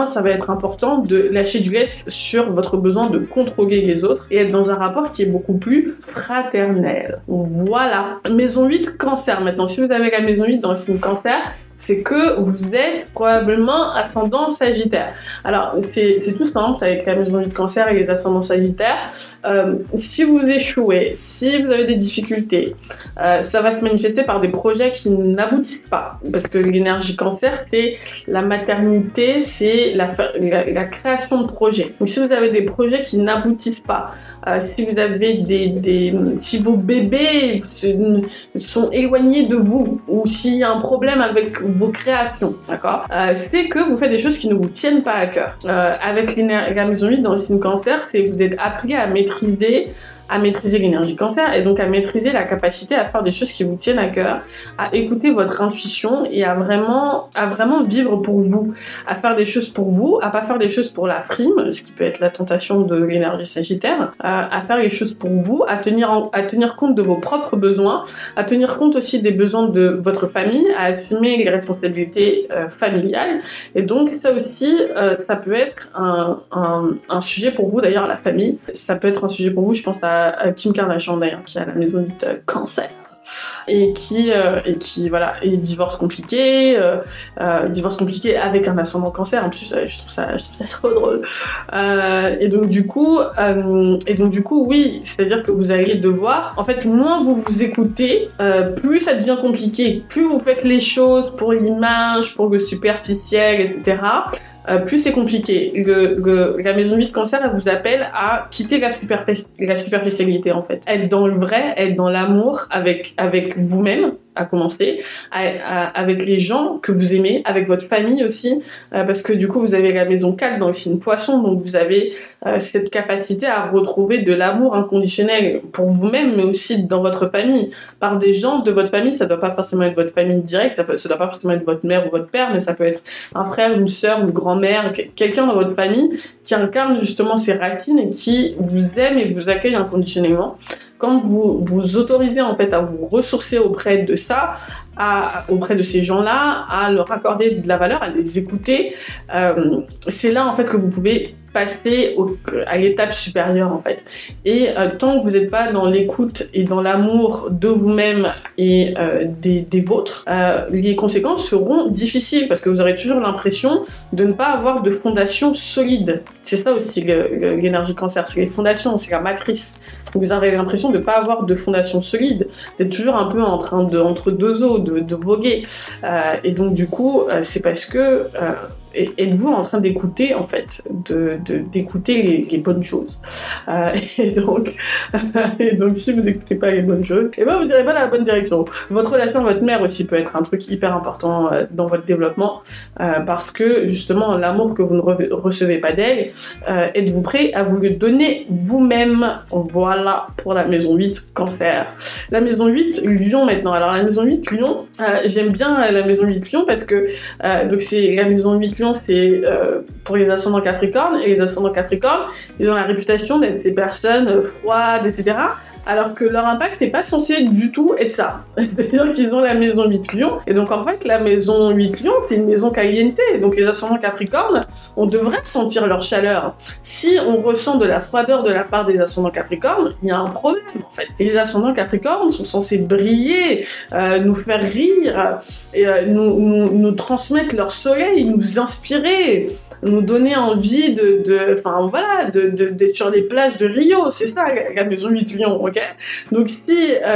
Ça va être important de lâcher du lest sur votre besoin de contrôler les autres et être dans un rapport qui est beaucoup plus fraternel. Voilà. Maison 8, Cancer maintenant. Si vous avez la maison 8 dans le signe Cancer, c'est que vous êtes probablement ascendant Sagittaire. Alors, c'est tout simple avec la maison 8 Cancer et les ascendants Sagittaires. Si vous échouez, si vous avez des difficultés, ça va se manifester par des projets qui n'aboutissent pas. Parce que l'énergie Cancer, c'est la maternité, c'est la création de projets. Donc, si vous avez des projets qui n'aboutissent pas, si vous avez si vos bébés sont éloignés de vous, ou s'il y a un problème avec vos créations, d'accord, c'est que vous faites des choses qui ne vous tiennent pas à cœur. Avec la maison 8 dans le signe Cancer, c'est que vous êtes appelé à maîtriser l'énergie Cancer et donc à maîtriser la capacité à faire des choses qui vous tiennent à cœur, à écouter votre intuition et à vraiment vivre pour vous, à faire des choses pour vous, à pas faire des choses pour la frime, ce qui peut être la tentation de l'énergie Sagittaire, à faire les choses pour vous, à tenir compte de vos propres besoins, à tenir compte aussi des besoins de votre famille, à assumer les responsabilités familiales. Et donc ça aussi, ça peut être un sujet pour vous, d'ailleurs la famille, ça peut être un sujet pour vous, je pense à Kim Kardashian d'ailleurs, qui a la maison 8 Cancer. Et qui voilà, et divorce compliqué avec un ascendant Cancer en plus, je trouve ça trop drôle, et donc du coup oui, c'est-à-dire que vous allez devoir, en fait, moins vous vous écoutez, plus ça devient compliqué, plus vous faites les choses pour l'image, pour le superficiel, etc., plus c'est compliqué. La maison 8 Cancer, elle vous appelle à quitter la superficialité, en fait. Être dans le vrai, être dans l'amour avec vous-même, à commencer, avec les gens que vous aimez, avec votre famille aussi, parce que du coup, vous avez la maison 4 dans le signe Poisson, donc vous avez cette capacité à retrouver de l'amour inconditionnel pour vous-même, mais aussi dans votre famille, par des gens de votre famille. Ça doit pas forcément être votre famille directe, ça doit pas forcément être votre mère ou votre père, mais ça peut être un frère, une sœur, une grand-mère, quelqu'un dans votre famille qui incarne justement ces racines et qui vous aime et vous accueille inconditionnellement. Quand vous vous autorisez en fait à vous ressourcer auprès de ça, auprès de ces gens-là, à leur accorder de la valeur, à les écouter, c'est là en fait que vous pouvez passer à l'étape supérieure en fait. Et tant que vous n'êtes pas dans l'écoute et dans l'amour de vous-même et des vôtres, les conséquences seront difficiles parce que vous aurez toujours l'impression de ne pas avoir de fondation solide. C'est ça aussi l'énergie Cancer, c'est les fondations, c'est la matrice. Vous avez l'impression de ne pas avoir de fondation solide, d'être toujours un peu entre deux eaux, de voguer. Et donc du coup, c'est parce que êtes-vous en train d'écouter en fait, d'écouter les bonnes choses, et donc si vous écoutez pas les bonnes choses, et ben vous n'irez pas dans la bonne direction. Votre relation à votre mère aussi peut être un truc hyper important dans votre développement, parce que justement l'amour que vous ne recevez pas d'elle, êtes-vous prêt à vous le donner vous-même? Voilà pour la maison 8 Cancer. La maison 8 Lion maintenant. Alors la maison 8 Lion, j'aime bien la maison 8 Lion parce que donc c'est la maison 8 Lion, c'est pour les ascendants Capricorne, et les ascendants Capricorne, ils ont la réputation d'être des personnes froides, etc., alors que leur impact n'est pas censé du tout être ça. C'est-à-dire qu'ils ont la maison 8 Lion, et donc en fait la maison 8 Lion, c'est une maison caliente, donc les ascendants Capricorne, on devrait sentir leur chaleur. Si on ressent de la froideur de la part des ascendants Capricorne, il y a un problème en fait. Les ascendants Capricorne sont censés briller, nous faire rire, et nous transmettre leur soleil, nous inspirer, nous donner envie d'être sur les plages de Rio. C'est ça la maison 8 Lion, ok? Donc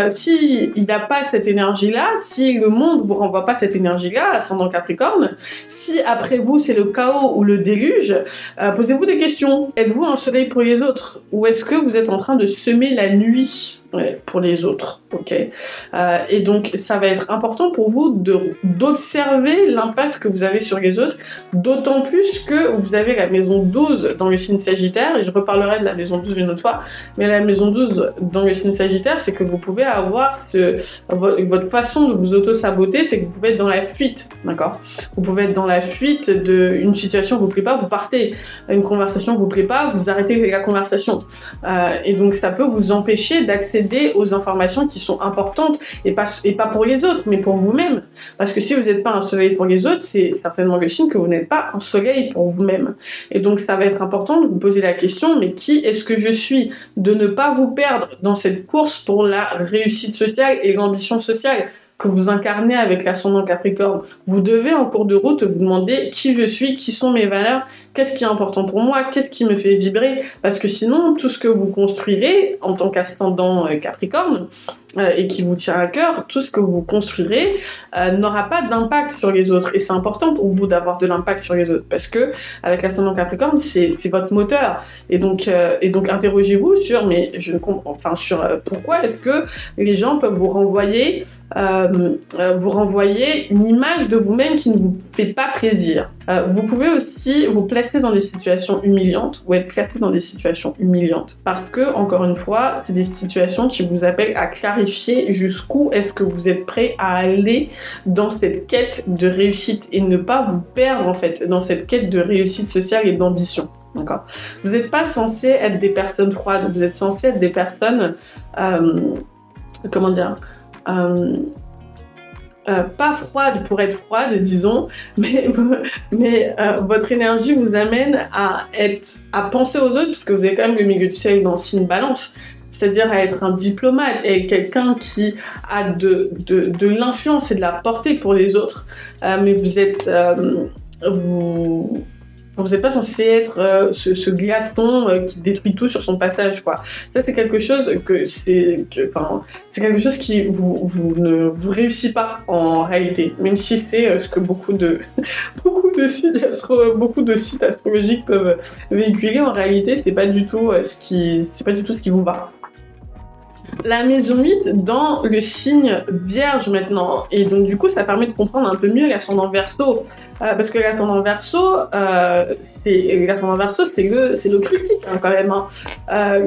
si il n'a pas cette énergie-là, si le monde vous renvoie pas cette énergie-là, ascendant Capricorne, si après vous c'est le chaos ou le déluge, posez-vous des questions. Êtes-vous un soleil pour les autres, ou est-ce que vous êtes en train de semer la nuit pour les autres, ok? Et donc ça va être important pour vous d'observer l'impact que vous avez sur les autres, d'autant plus que vous avez la maison 12 dans le signe Sagittaire, et je reparlerai de la maison 12 une autre fois, mais la maison 12 dans le signe Sagittaire, c'est que vous pouvez avoir votre façon de vous auto-saboter, c'est que vous pouvez être dans la fuite, d'accord? Vous pouvez être dans la fuite d'une situation qui vous plaît pas, vous partez, une conversation qui vous plaît pas, vous arrêtez la conversation, et donc ça peut vous empêcher d'accéder aux informations qui sont importantes, et pas pour les autres, mais pour vous-même. Parce que si vous n'êtes pas un soleil pour les autres, c'est certainement le signe que vous n'êtes pas un soleil pour vous-même. Et donc ça va être important de vous poser la question, mais qui est-ce que je suis? De ne pas vous perdre dans cette course pour la réussite sociale et l'ambition sociale. que vous incarnez avec l'ascendant Capricorne. Vous devez en cours de route vous demander qui je suis, qui sont mes valeurs, qu'est-ce qui est important pour moi, qu'est-ce qui me fait vibrer, parce que sinon tout ce que vous construirez en tant qu'ascendant Capricorne et qui vous tient à cœur, tout ce que vous construirez n'aura pas d'impact sur les autres. Et c'est important pour vous d'avoir de l'impact sur les autres, parce que avec l'ascendant Capricorne, c'est votre moteur. Et donc interrogez-vous sur, mais je comprends, enfin sur pourquoi est-ce que les gens peuvent vous renvoyer une image de vous-même qui ne vous fait pas plaisir. Vous pouvez aussi vous placer dans des situations humiliantes ou être placé dans des situations humiliantes parce que, encore une fois, c'est des situations qui vous appellent à clarifier jusqu'où est-ce que vous êtes prêt à aller dans cette quête de réussite et ne pas vous perdre en fait dans cette quête de réussite sociale et d'ambition. D'accord ? Vous n'êtes pas censé être des personnes froides, vous êtes censé être des personnes pas froide pour être froide, disons, mais votre énergie vous amène à penser aux autres, parce que vous avez quand même le milieu du ciel dans le signe Balance, c'est-à-dire à être un diplomate et quelqu'un qui a de l'influence et de la portée pour les autres, mais vous n'êtes pas censé être ce glaçon qui détruit tout sur son passage, quoi. Ça, c'est quelque chose c'est quelque chose qui ne vous réussit pas en réalité, même si c'est ce que beaucoup de sites astrologiques peuvent véhiculer. En réalité, c'est pas du tout ce qui vous va. La maison 8 dans le signe Vierge maintenant, et donc du coup ça permet de comprendre un peu mieux l'ascendant Verseau, parce que l'ascendant Verseau c'est le critique hein, quand même.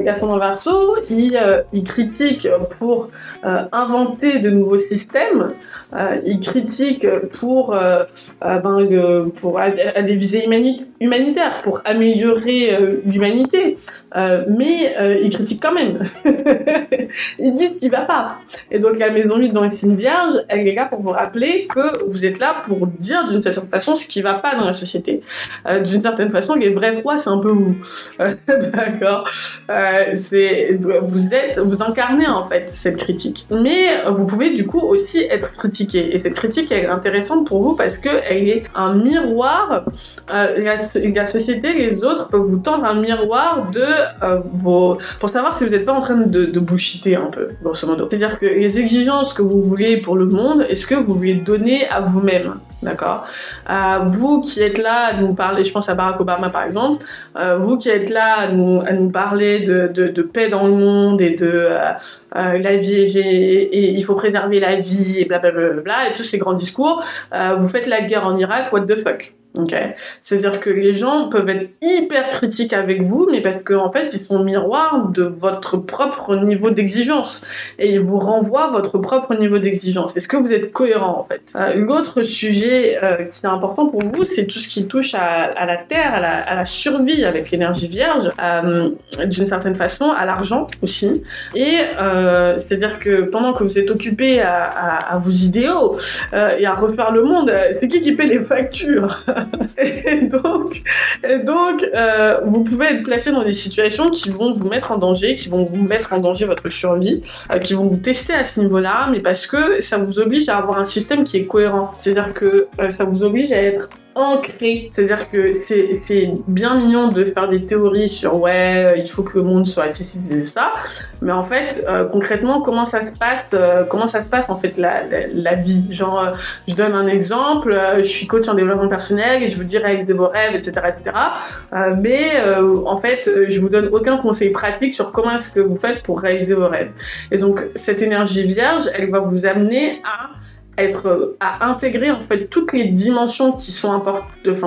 L'ascendant Verseau il critique pour inventer de nouveaux systèmes, il critique pour à des visées humanitaires, pour améliorer l'humanité, mais il critique quand même. Ils disent qu'il va pas. Et donc la maison 8 dans le signe Vierge, elle est là pour vous rappeler que vous êtes là pour dire d'une certaine façon ce qui va pas dans la société. D'une certaine façon, les vrais froids, c'est un peu vous. D'accord. Vous incarnez en fait cette critique. Mais vous pouvez du coup aussi être critiqué. Et cette critique, elle est intéressante pour vous parce qu'elle est un miroir. La société, les autres peuvent vous tendre un miroir pour savoir si vous n'êtes pas en train de bullshiter un peu, grosso modo. C'est-à-dire que les exigences que vous voulez pour le monde, est-ce que vous voulez donner à vous-même, d'accord ? Vous qui êtes là à nous parler, je pense à Barack Obama par exemple, vous qui êtes là à nous parler de paix dans le monde et de la vie et il faut préserver la vie et blablabla et tous ces grands discours, vous faites la guerre en Irak, what the fuck? Okay. C'est-à-dire que les gens peuvent être hyper critiques avec vous, mais parce qu'en fait, ils sont miroirs de votre propre niveau d'exigence. Et ils vous renvoient votre propre niveau d'exigence. Est-ce que vous êtes cohérent, en fait? L'autre sujet qui est important pour vous, c'est tout ce qui touche à la terre, à la survie avec l'énergie vierge, d'une certaine façon, à l'argent aussi. Et c'est-à-dire que pendant que vous êtes occupé à vos idéaux et à refaire le monde, c'est qui paie les factures? Et donc, vous pouvez être placé dans des situations qui vont vous mettre en danger, qui vont vous mettre en danger votre survie, qui vont vous tester à ce niveau-là, mais parce que ça vous oblige à avoir un système qui est cohérent. C'est-à-dire que ça vous oblige à être ancré, c'est-à-dire que c'est bien mignon de faire des théories sur il faut que le monde soit c'est ça, mais en fait concrètement comment ça se passe en fait la vie, genre je donne un exemple, je suis coach en développement personnel et je vous dis réaliser vos rêves, etc., mais en fait je vous donne aucun conseil pratique sur comment est-ce que vous faites pour réaliser vos rêves. Et donc cette énergie vierge, elle va vous amener à intégrer en fait toutes les dimensions qui sont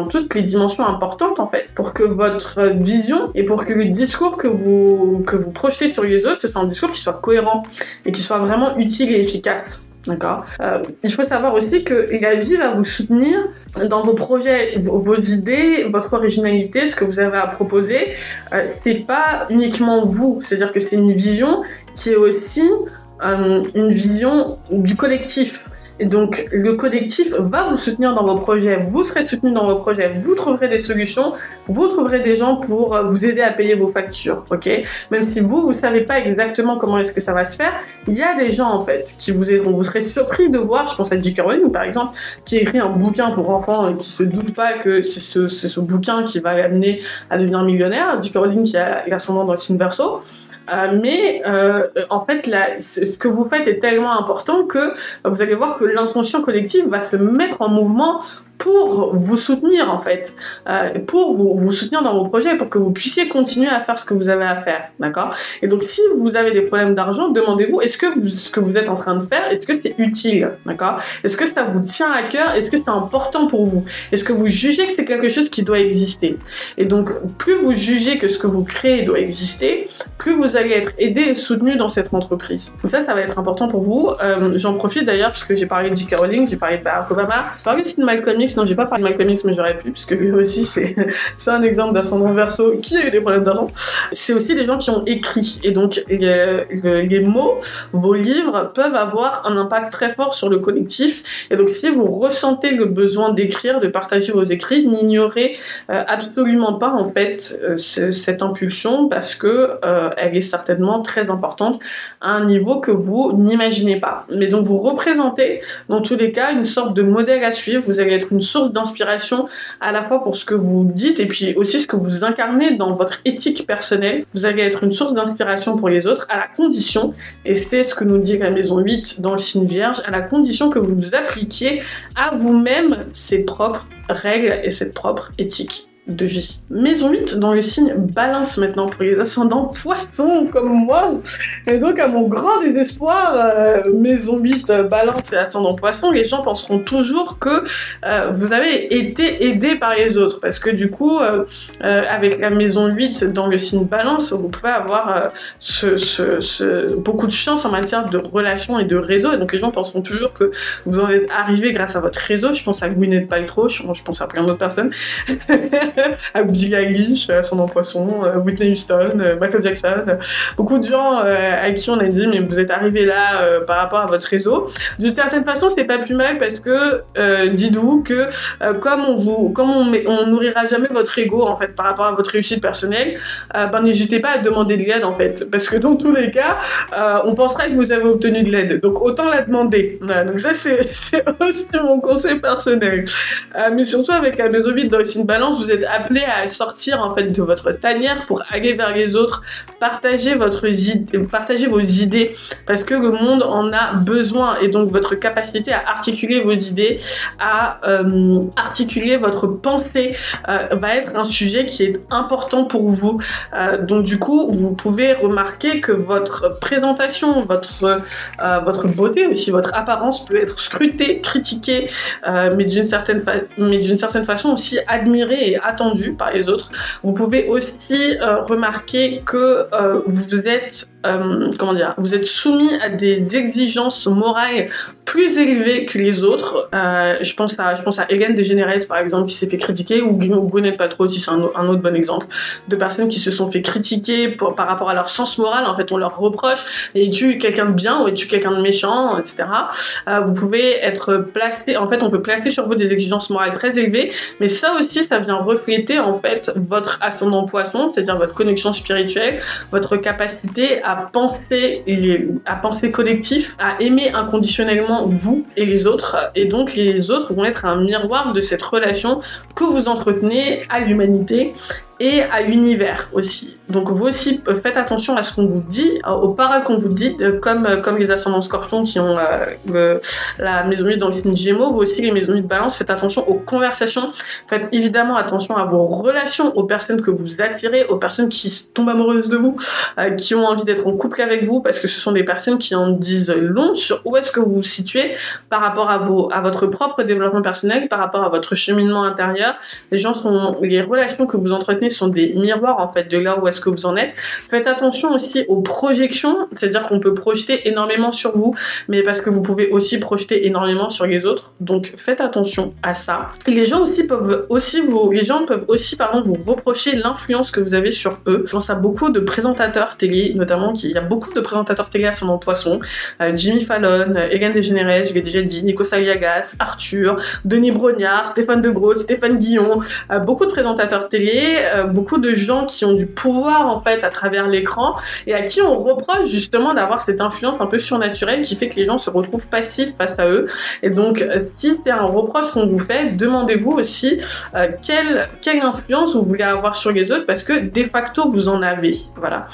toutes les dimensions importantes en fait, pour que votre vision et pour que le discours que vous projetez sur les autres, ce soit un discours qui soit cohérent et qui soit vraiment utile et efficace. D'accord. Il faut savoir aussi que la vie va vous soutenir dans vos projets, vos idées, votre originalité, ce que vous avez à proposer. C'est pas uniquement vous, c'est-à-dire que c'est une vision qui est aussi une vision du collectif. Et donc, le collectif va vous soutenir dans vos projets, vous serez soutenu dans vos projets, vous trouverez des solutions, vous trouverez des gens pour vous aider à payer vos factures, ok? Même si vous savez pas exactement comment est-ce que ça va se faire, il y a des gens, en fait, qui vous aideront. Vous serez surpris de voir, je pense à J.K. Rowling, par exemple, qui écrit un bouquin pour enfants et qui se doute pas que c'est ce bouquin qui va l'amener à devenir millionnaire. J.K. Rowling qui a l'ascendant dans le signe Verseau. En fait, ce que vous faites est tellement important que vous allez voir que l'inconscient collectif va se mettre en mouvement pour vous soutenir, en fait, pour vous soutenir dans vos projets, pour que vous puissiez continuer à faire ce que vous avez à faire, d'accord? Et donc, si vous avez des problèmes d'argent, demandez-vous, est-ce que ce que vous êtes en train de faire, est-ce que c'est utile, d'accord? Est-ce que ça vous tient à cœur? Est-ce que c'est important pour vous? Est-ce que vous jugez que c'est quelque chose qui doit exister? Et donc, plus vous jugez que ce que vous créez doit exister, plus vous allez être aidé et soutenu dans cette entreprise. Donc ça va être important pour vous. J'en profite d'ailleurs, parce que j'ai parlé de J.K. Rowling, j'ai parlé de Barack Obama, j'ai parlé aussi de Malcolm X. Non, j'ai pas parlé de Malcolm X, mais j'aurais pu, parce que lui aussi, c'est un exemple d'ascendant Verseau qui a eu des problèmes d'argent. C'est aussi des gens qui ont écrit. Et donc, les mots, vos livres peuvent avoir un impact très fort sur le collectif. Et donc, si vous ressentez le besoin d'écrire, de partager vos écrits, n'ignorez absolument pas, en fait, cette impulsion, parce que elle est certainement très importante à un niveau que vous n'imaginez pas. Mais donc, vous représentez, dans tous les cas, une sorte de modèle à suivre. Vous allez être une source d'inspiration à la fois pour ce que vous dites et puis aussi ce que vous incarnez dans votre éthique personnelle. Vous allez être une source d'inspiration pour les autres à la condition, et c'est ce que nous dit la maison 8 dans le signe Vierge, à la condition que vous vous appliquiez à vous-même ces propres règles et cette propre éthique de vie. Maison 8 dans le signe Balance maintenant pour les ascendants Poissons comme moi. Et donc à mon grand désespoir, maison 8 Balance et ascendant Poisson, les gens penseront toujours que vous avez été aidé par les autres, parce que du coup avec la maison 8 dans le signe Balance, vous pouvez avoir beaucoup de chance en matière de relations et de réseau, et donc les gens penseront toujours que vous en êtes arrivé grâce à votre réseau. Je pense à Gwyneth Paltrow, je pense à plein d'autres personnes à Billie Eilish, ascendant Poisson, Whitney Houston, Michael Jackson, beaucoup de gens à qui on a dit mais vous êtes arrivé là par rapport à votre réseau. D'une certaine façon, c'est pas plus mal, parce que dites-vous que comme on nourrira jamais votre ego en fait par rapport à votre réussite personnelle, n'hésitez pas à demander de l'aide en fait, parce que dans tous les cas, on pensera que vous avez obtenu de l'aide, donc autant la demander. Voilà, donc ça c'est aussi mon conseil personnel. Mais surtout avec la maison vide dans le signe Balance, vous êtes appelé à sortir en fait de votre tanière pour aller vers les autres, partager vos idées, parce que le monde en a besoin, et donc votre capacité à articuler vos idées, à articuler votre pensée va être un sujet qui est important pour vous. Donc du coup, vous pouvez remarquer que votre présentation, votre beauté aussi, votre apparence peut être scrutée, critiquée, mais d'une certaine façon aussi admirée et attendue par les autres. Vous pouvez aussi remarquer que vous êtes soumis à des exigences morales plus élevées que les autres. Je pense à Ellen DeGeneres par exemple, qui s'est fait critiquer, ou Gwyneth Paltrow aussi, c'est un autre bon exemple de personnes qui se sont fait critiquer par rapport à leur sens moral. En fait, on leur reproche: es-tu quelqu'un de bien ou es-tu quelqu'un de méchant, etc. Vous pouvez être placé, en fait, on peut placer sur vous des exigences morales très élevées, mais ça aussi, ça vient refléter en fait votre ascendant Poisson, c'est-à-dire votre connexion spirituelle, votre capacité à penser collectif, à aimer inconditionnellement vous et les autres, et donc les autres vont être un miroir de cette relation que vous entretenez à l'humanité et à l'univers aussi. Donc vous aussi faites attention à ce qu'on vous dit, aux paroles qu'on vous dit, comme les ascendants Scorpions qui ont la maison 8 dans le signe Gémeaux, vous aussi les maisons 8 Balance, faites attention aux conversations, faites évidemment attention à vos relations, aux personnes que vous attirez, aux personnes qui tombent amoureuses de vous, qui ont envie d'être en couple avec vous, parce que ce sont des personnes qui en disent long sur où est-ce que vous vous situez par rapport à votre propre développement personnel, par rapport à votre cheminement intérieur. Les relations que vous entretenez entretenez sont des miroirs en fait de là où est-ce que vous en êtes. Faites attention aussi aux projections, c'est-à-dire qu'on peut projeter énormément sur vous, mais parce que vous pouvez aussi projeter énormément sur les autres. Donc faites attention à ça. Et les gens peuvent aussi vous reprocher l'influence que vous avez sur eux. Je pense à beaucoup de présentateurs télé, notamment il y a beaucoup de présentateurs télé ascendant Poisson, Jimmy Fallon, Ellen DeGeneres, je l'ai déjà dit, Nico Saliagas, Arthur, Denis Brognard, Stéphane De Gros, Stéphane Guillon, beaucoup de présentateurs télé, beaucoup de gens qui ont du pouvoir en fait à travers l'écran et à qui on reproche justement d'avoir cette influence un peu surnaturelle qui fait que les gens se retrouvent passifs face à eux. Et donc si c'est un reproche qu'on vous fait, demandez-vous aussi quelle influence vous voulez avoir sur les autres, parce que de facto vous en avez. Voilà.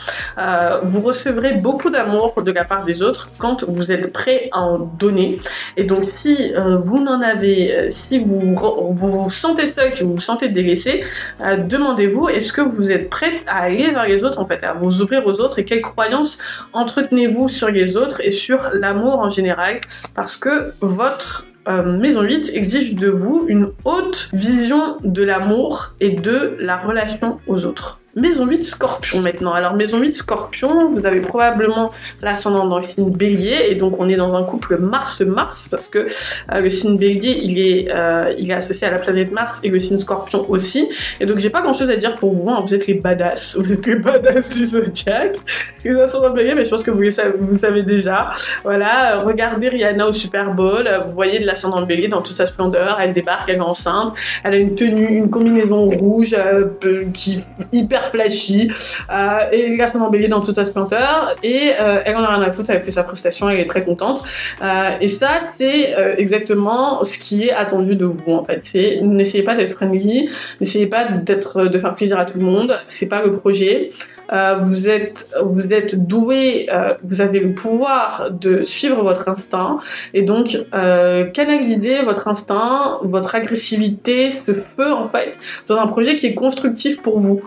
Vous recevrez beaucoup d'amour de la part des autres quand vous êtes prêt à en donner. Et donc si vous n'en avez, si vous vous sentez seul, si vous vous sentez délaissé, demandez-vous, est-ce que vous êtes prêt à aller vers les autres en fait, à vous ouvrir aux autres, et quelles croyances entretenez-vous sur les autres et sur l'amour en général, parce que votre Maison 8 exige de vous une haute vision de l'amour et de la relation aux autres. Maison 8 Scorpion maintenant. Alors Maison 8 Scorpion, vous avez probablement l'ascendant dans le signe Bélier, et donc on est dans un couple Mars-Mars, parce que le signe Bélier il est associé à la planète Mars, et le signe Scorpion aussi. Et donc j'ai pas grand chose à dire pour vous, hein. Vous êtes les badass du zodiaque, les ascendants Bélier, mais je pense que vous le savez déjà. Voilà, regardez Rihanna au Super Bowl, vous voyez de l'ascendant Bélier dans toute sa splendeur, elle débarque, elle est enceinte, elle a une tenue, une combinaison rouge qui hyper flashy, et l'ascendant Bélier dans toute sa splendeur, et elle en a rien à foutre, elle a fait sa prestation, elle est très contente, et ça c'est exactement ce qui est attendu de vous en fait. N'essayez pas d'être friendly, n'essayez pas de faire plaisir à tout le monde, c'est pas le projet. Vous êtes doué, vous avez le pouvoir de suivre votre instinct, et donc canaliser votre instinct, votre agressivité, ce feu en fait, dans un projet qui est constructif pour vous.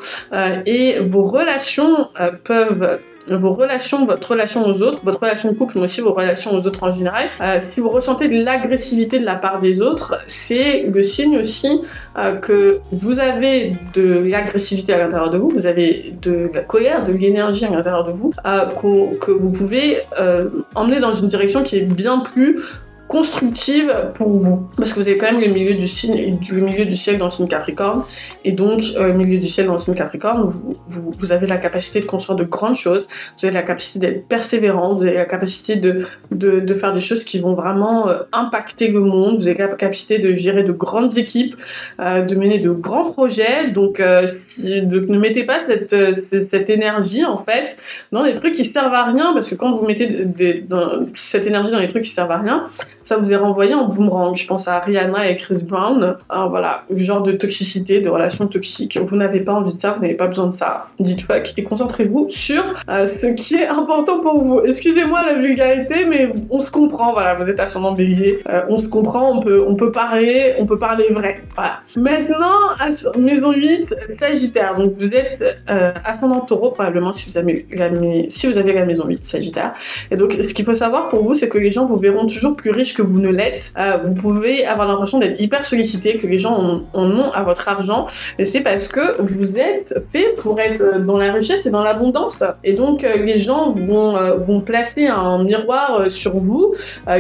Et vos relations votre relation aux autres, votre relation de couple, mais aussi vos relations aux autres en général. Si vous ressentez de l'agressivité de la part des autres, c'est le signe aussi que vous avez de l'agressivité à l'intérieur de vous, vous avez de la colère, de l'énergie à l'intérieur de vous, que vous pouvez emmener dans une direction qui est bien plus constructive pour vous, parce que vous avez quand même le milieu du ciel dans le signe Capricorne, et donc le milieu du ciel dans le signe Capricorne, vous avez la capacité de construire de grandes choses, vous avez la capacité d'être persévérant, vous avez la capacité de faire des choses qui vont vraiment impacter le monde, vous avez la capacité de gérer de grandes équipes, de mener de grands projets, donc ne mettez pas cette énergie en fait dans des trucs qui servent à rien, parce que quand vous mettez cette énergie dans les trucs qui servent à rien, ça vous est renvoyé en boomerang. Je pense à Rihanna et Chris Brown. Voilà, le genre de toxicité, de relations toxiques. Vous n'avez pas envie de ça, vous n'avez pas besoin de ça. Dites fuck et concentrez-vous sur ce qui est important pour vous. Excusez-moi la vulgarité, mais on se comprend. Voilà, vous êtes ascendant Bélier, on se comprend, on peut parler vrai. Voilà. Maintenant, Maison 8, Sagittaire. Donc vous êtes ascendant Taureau probablement si vous avez la Maison 8 Sagittaire. Et donc ce qu'il faut savoir pour vous, c'est que les gens vous verront toujours plus riches que vous ne l'êtes. Vous pouvez avoir l'impression d'être hyper sollicité, que les gens en ont à votre argent, mais c'est parce que vous êtes fait pour être dans la richesse et dans l'abondance. Et donc les gens vont placer un miroir sur vous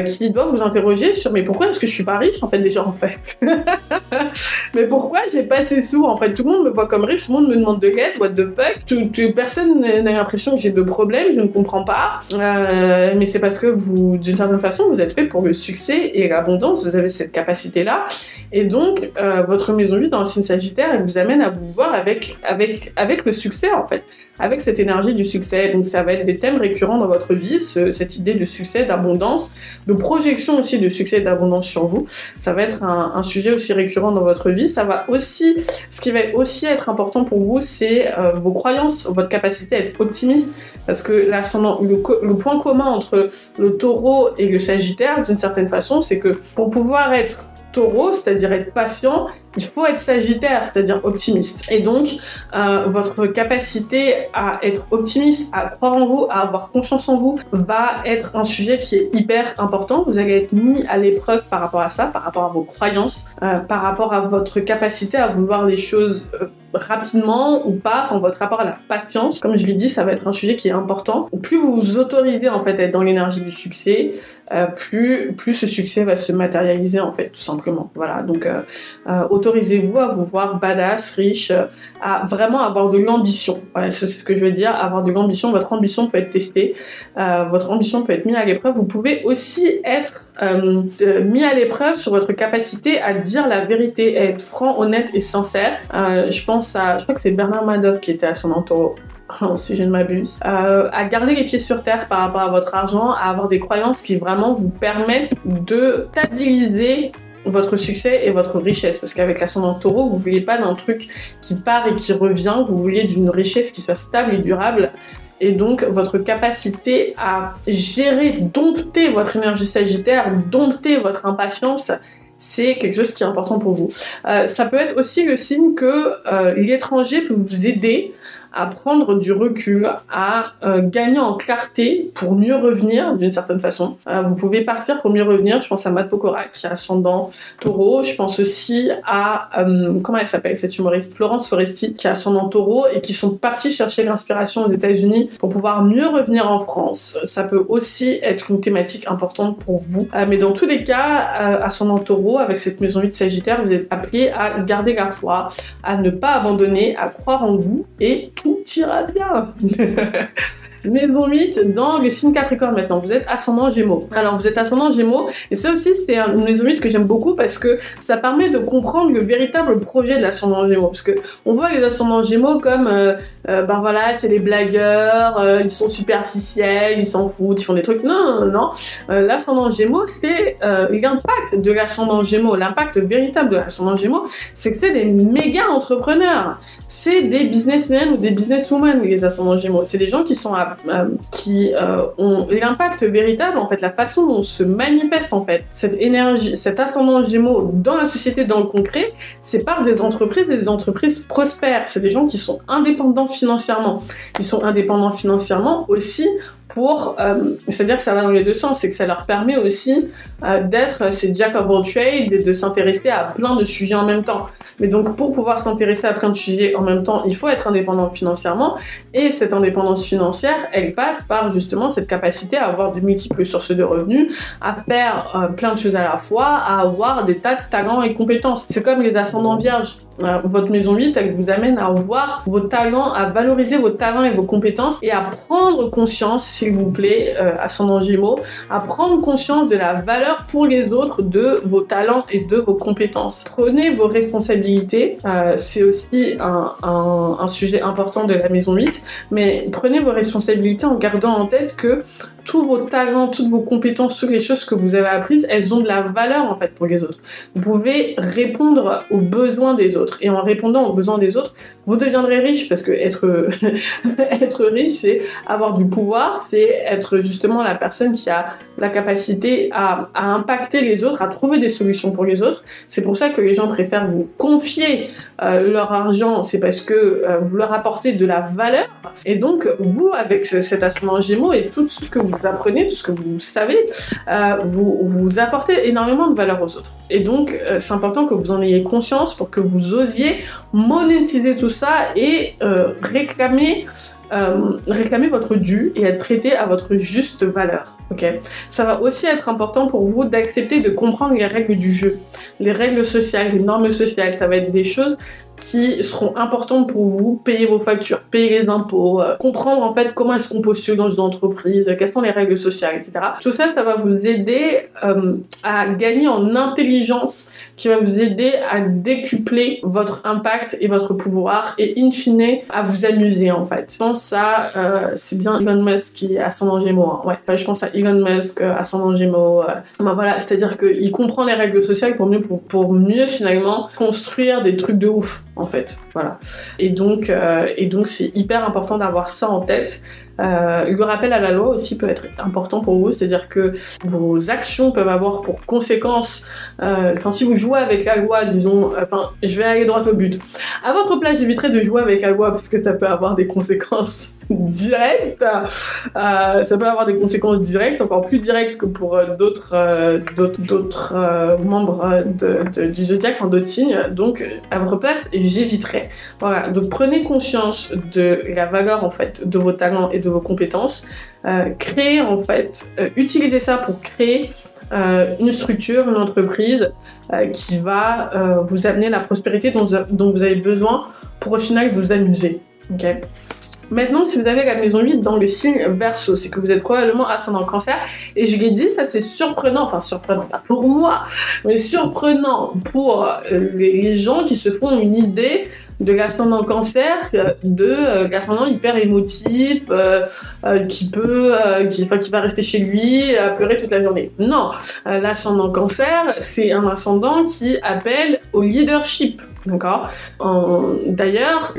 qui doit vous interroger sur mais pourquoi est-ce que je suis pas riche en fait déjà en fait mais pourquoi j'ai pas ces sous en fait, tout le monde me voit comme riche, tout le monde me demande de l'aide, what the fuck, personne n'a l'impression que j'ai de problèmes, je ne comprends pas, mais c'est parce que vous, d'une certaine façon, vous êtes fait pour le succès et l'abondance, vous avez cette capacité-là, et donc votre maison 8 dans le signe Sagittaire, elle vous amène à vous voir avec le succès en fait, avec cette énergie du succès. Donc ça va être des thèmes récurrents dans votre vie, cette idée de succès, d'abondance, de projection aussi de succès et d'abondance sur vous. Ça va être un sujet aussi récurrent dans votre vie. Ça va aussi, ce qui va aussi être important pour vous, c'est vos croyances, votre capacité à être optimiste, parce que le point commun entre le Taureau et le Sagittaire, d'une certaine façon, c'est que pour pouvoir être Taureau, c'est-à-dire être patient, il faut être sagittaire, c'est-à-dire optimiste. Et donc, votre capacité à être optimiste, à croire en vous, à avoir confiance en vous, va être un sujet qui est hyper important. Vous allez être mis à l'épreuve par rapport à ça, par rapport à vos croyances, par rapport à votre capacité à vouloir les choses rapidement ou pas, enfin votre rapport à la patience. Comme je l'ai dit, ça va être un sujet qui est important. Plus vous vous autorisez en fait à être dans l'énergie du succès, plus ce succès va se matérialiser en fait, tout simplement. Voilà, donc autorisez-vous à vous voir badass, riche, à vraiment avoir de l'ambition. Voilà, c'est ce que je veux dire, avoir de l'ambition. Votre ambition peut être testée, votre ambition peut être mise à l'épreuve. Vous pouvez aussi être mis à l'épreuve sur votre capacité à dire la vérité, à être franc, honnête et sincère. Je crois que c'est Bernard Madoff qui était ascendant Taureau, si je ne m'abuse, à garder les pieds sur terre par rapport à votre argent, à avoir des croyances qui vraiment vous permettent de stabiliser votre succès et votre richesse, parce qu'avec l'ascendant Taureau, vous voulez pas d'un truc qui part et qui revient, vous voulez d'une richesse qui soit stable et durable. Et donc, votre capacité à gérer, dompter votre énergie sagittaire, dompter votre impatience, c'est quelque chose qui est important pour vous. Ça peut être aussi le signe que l'étranger peut vous aider à prendre du recul, à gagner en clarté pour mieux revenir d'une certaine façon. Vous pouvez partir pour mieux revenir. Je pense à Matt Pokora qui est ascendant Taureau. Je pense aussi à comment elle s'appelle cette humoriste, Florence Foresti, qui est ascendant Taureau et qui sont partis chercher l'inspiration aux États-Unis pour pouvoir mieux revenir en France. Ça peut aussi être une thématique importante pour vous. Mais dans tous les cas, ascendant Taureau, avec cette maison 8 Sagittaire, vous êtes appelé à garder la foi, à ne pas abandonner, à croire en vous et tout ira bien. Maison 8 dans le signe Capricorne maintenant. Vous êtes ascendant Gémeaux. Alors vous êtes ascendant Gémeaux et ça aussi c'était une maison 8 que j'aime beaucoup parce que ça permet de comprendre le véritable projet de l'ascendant Gémeaux. Parce que on voit les ascendants Gémeaux comme ben voilà, c'est les blagueurs, ils sont superficiels, ils s'en foutent, ils font des trucs. Non. L'ascendant Gémeaux, c'est l'impact de l'ascendant Gémeaux. L'impact véritable de l'ascendant Gémeaux, c'est que c'est des méga entrepreneurs. C'est des businessmen ou des businesswomen, les ascendants Gémeaux. C'est des gens qui sont ont l'impact véritable, en fait, la façon dont on se manifeste, en fait. Cette énergie, cet ascendant Gémeaux dans la société, dans le concret, c'est par des entreprises et des entreprises prospères. C'est des gens qui sont indépendants financièrement. Ils sont indépendants financièrement aussi c'est-à-dire que ça va dans les deux sens, c'est que ça leur permet aussi d'être ces jack of all trades et de s'intéresser à plein de sujets en même temps. Mais donc pour pouvoir s'intéresser à plein de sujets en même temps, il faut être indépendant financièrement et cette indépendance financière, elle passe par justement cette capacité à avoir de multiples sources de revenus, à faire plein de choses à la fois, à avoir des tas de talents et compétences. C'est comme les ascendants vierges. Votre maison 8, elle vous amène à voir vos talents, à valoriser vos talents et vos compétences et à prendre conscience, s'il vous plaît, ascendant Gémeaux, à prendre conscience de la valeur pour les autres de vos talents et de vos compétences. Prenez vos responsabilités, c'est aussi un sujet important de la maison 8, mais prenez vos responsabilités en gardant en tête que tous vos talents, toutes vos compétences, toutes les choses que vous avez apprises, elles ont de la valeur en fait pour les autres. Vous pouvez répondre aux besoins des autres et en répondant aux besoins des autres, vous deviendrez riche parce que être riche, c'est avoir du pouvoir, c'est être justement la personne qui a la capacité à impacter les autres, à trouver des solutions pour les autres. C'est pour ça que les gens préfèrent vous confier leur argent, c'est parce que vous leur apportez de la valeur. Et donc, vous, avec cet ascendant Gémeaux et tout ce que vous apprenez, tout ce que vous savez, vous apportez énormément de valeur aux autres. Et donc, c'est important que vous en ayez conscience pour que vous osiez monétiser tout ça et réclamer votre dû et être traité à votre juste valeur. Okay. Ça va aussi être important pour vous d'accepter de comprendre les règles du jeu, les règles sociales, les normes sociales. Ça va être des choses qui seront importantes pour vous, payer vos factures, payer les impôts, comprendre en fait comment est-ce qu'on postule dans une entreprise, quelles sont les règles sociales, etc. Tout ça, ça va vous aider à gagner en intelligence, qui va vous aider à décupler votre impact et votre pouvoir et in fine à vous amuser en fait. Je pense à, c'est bien Elon Musk qui est ascendant Gémeaux, hein. Ouais. Enfin, je pense à Elon Musk, ascendant Gémeaux. Ben voilà, c'est-à-dire qu'il comprend les règles sociales pour mieux finalement construire des trucs de ouf en fait. Voilà. Et donc c'est hyper important d'avoir ça en tête. Le rappel à la loi aussi peut être important pour vous, c'est-à-dire que vos actions peuvent avoir pour conséquence, si vous jouez avec la loi, disons, je vais aller droit au but. À votre place, j'éviterais de jouer avec la loi parce que ça peut avoir des conséquences directes. Ça peut avoir des conséquences directes, encore plus directes que pour d'autres membres du zodiaque, d'autres signes. Donc, à votre place, j'éviterais. Voilà. Donc, prenez conscience de la valeur, en fait, de vos talents et de vos compétences. Créez, en fait, utilisez ça pour créer une structure, une entreprise qui va vous amener la prospérité dont vous avez besoin pour au final vous amuser. Okay. Maintenant, si vous avez la maison 8 dans le signe Verseau, c'est que vous êtes probablement ascendant Cancer. Et je l'ai dit, ça c'est surprenant, surprenant pas pour moi, mais surprenant pour les gens qui se font une idée de l'ascendant Cancer, de l'ascendant hyper émotif, qui va rester chez lui à pleurer toute la journée. Non, l'ascendant Cancer, c'est un ascendant qui appelle au leadership. D'accord. D'ailleurs,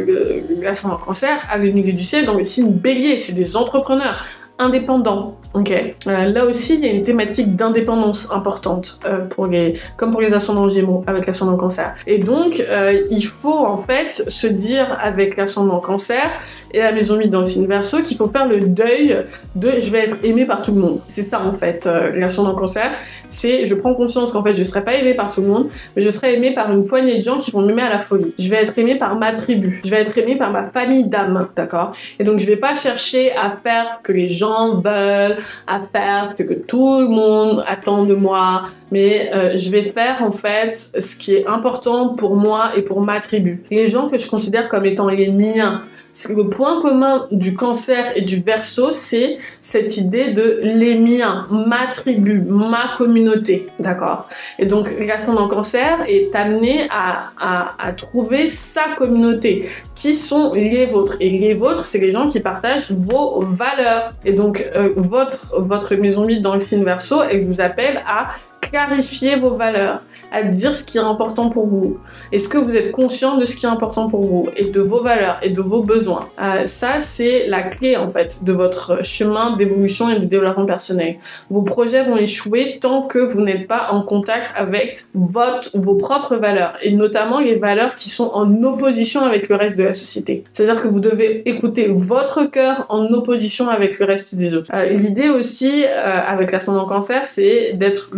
l'ascendant Cancer a le milieu du ciel dans le signe Bélier, c'est des entrepreneurs indépendants. Ok. Là aussi, il y a une thématique d'indépendance importante comme pour les ascendants Gémeaux avec l'ascendant Cancer. Et donc, il faut en fait se dire avec l'ascendant Cancer et la maison 8 dans le signe Verseau qu'il faut faire le deuil de je vais être aimé par tout le monde. C'est ça en fait, l'ascendant Cancer. C'est je prends conscience qu'en fait je serai pas aimé par tout le monde, mais je serai aimé par une poignée de gens qui vont m'aimer à la folie. Je vais être aimé par ma tribu. Je vais être aimé par ma famille d'âme, d'accord. Et donc je vais pas chercher à faire ce que les gens veulent, à faire ce que tout le monde attend de moi, mais je vais faire en fait ce qui est important pour moi et pour ma tribu. Les gens que je considère comme étant les miens. Le point commun du Cancer et du Verseau, c'est cette idée de les miens, ma tribu, ma communauté, d'accord. Et donc l'ascendant Cancer est amené à trouver sa communauté, qui sont les vôtres. Et les vôtres, c'est les gens qui partagent vos valeurs. Et donc votre maison 8 dans le signe Verseau, elle vous appelle à clarifier vos valeurs, à dire ce qui est important pour vous. Est-ce que vous êtes conscient de ce qui est important pour vous et de vos valeurs et de vos besoins? Ça, c'est la clé en fait de votre chemin d'évolution et de développement personnel. Vos projets vont échouer tant que vous n'êtes pas en contact avec vos propres valeurs et notamment les valeurs qui sont en opposition avec le reste de la société. C'est-à-dire que vous devez écouter votre cœur en opposition avec le reste des autres. L'idée aussi avec l'ascendant Cancer, c'est d'être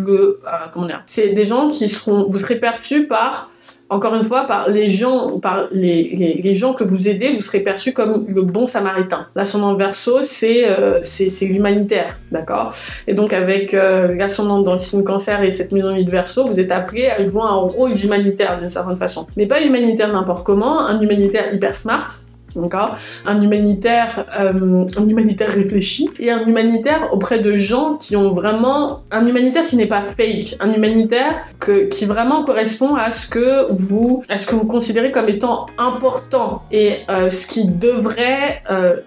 c'est des gens vous serez perçus par, encore une fois, par les gens que vous aidez, vous serez perçus comme le bon samaritain. L'ascendant Verseau, c'est l'humanitaire, d'accord? Et donc avec l'ascendant dans le signe Cancer et cette maison 8 de Verseau, vous êtes appelé à jouer un rôle d'humanitaire d'une certaine façon. Mais pas humanitaire n'importe comment, un humanitaire hyper smart, d'accord, un humanitaire réfléchi et un humanitaire auprès de gens qui ont vraiment un humanitaire qui n'est pas fake, un humanitaire qui vraiment correspond à ce que vous considérez comme étant important et ce qui devrait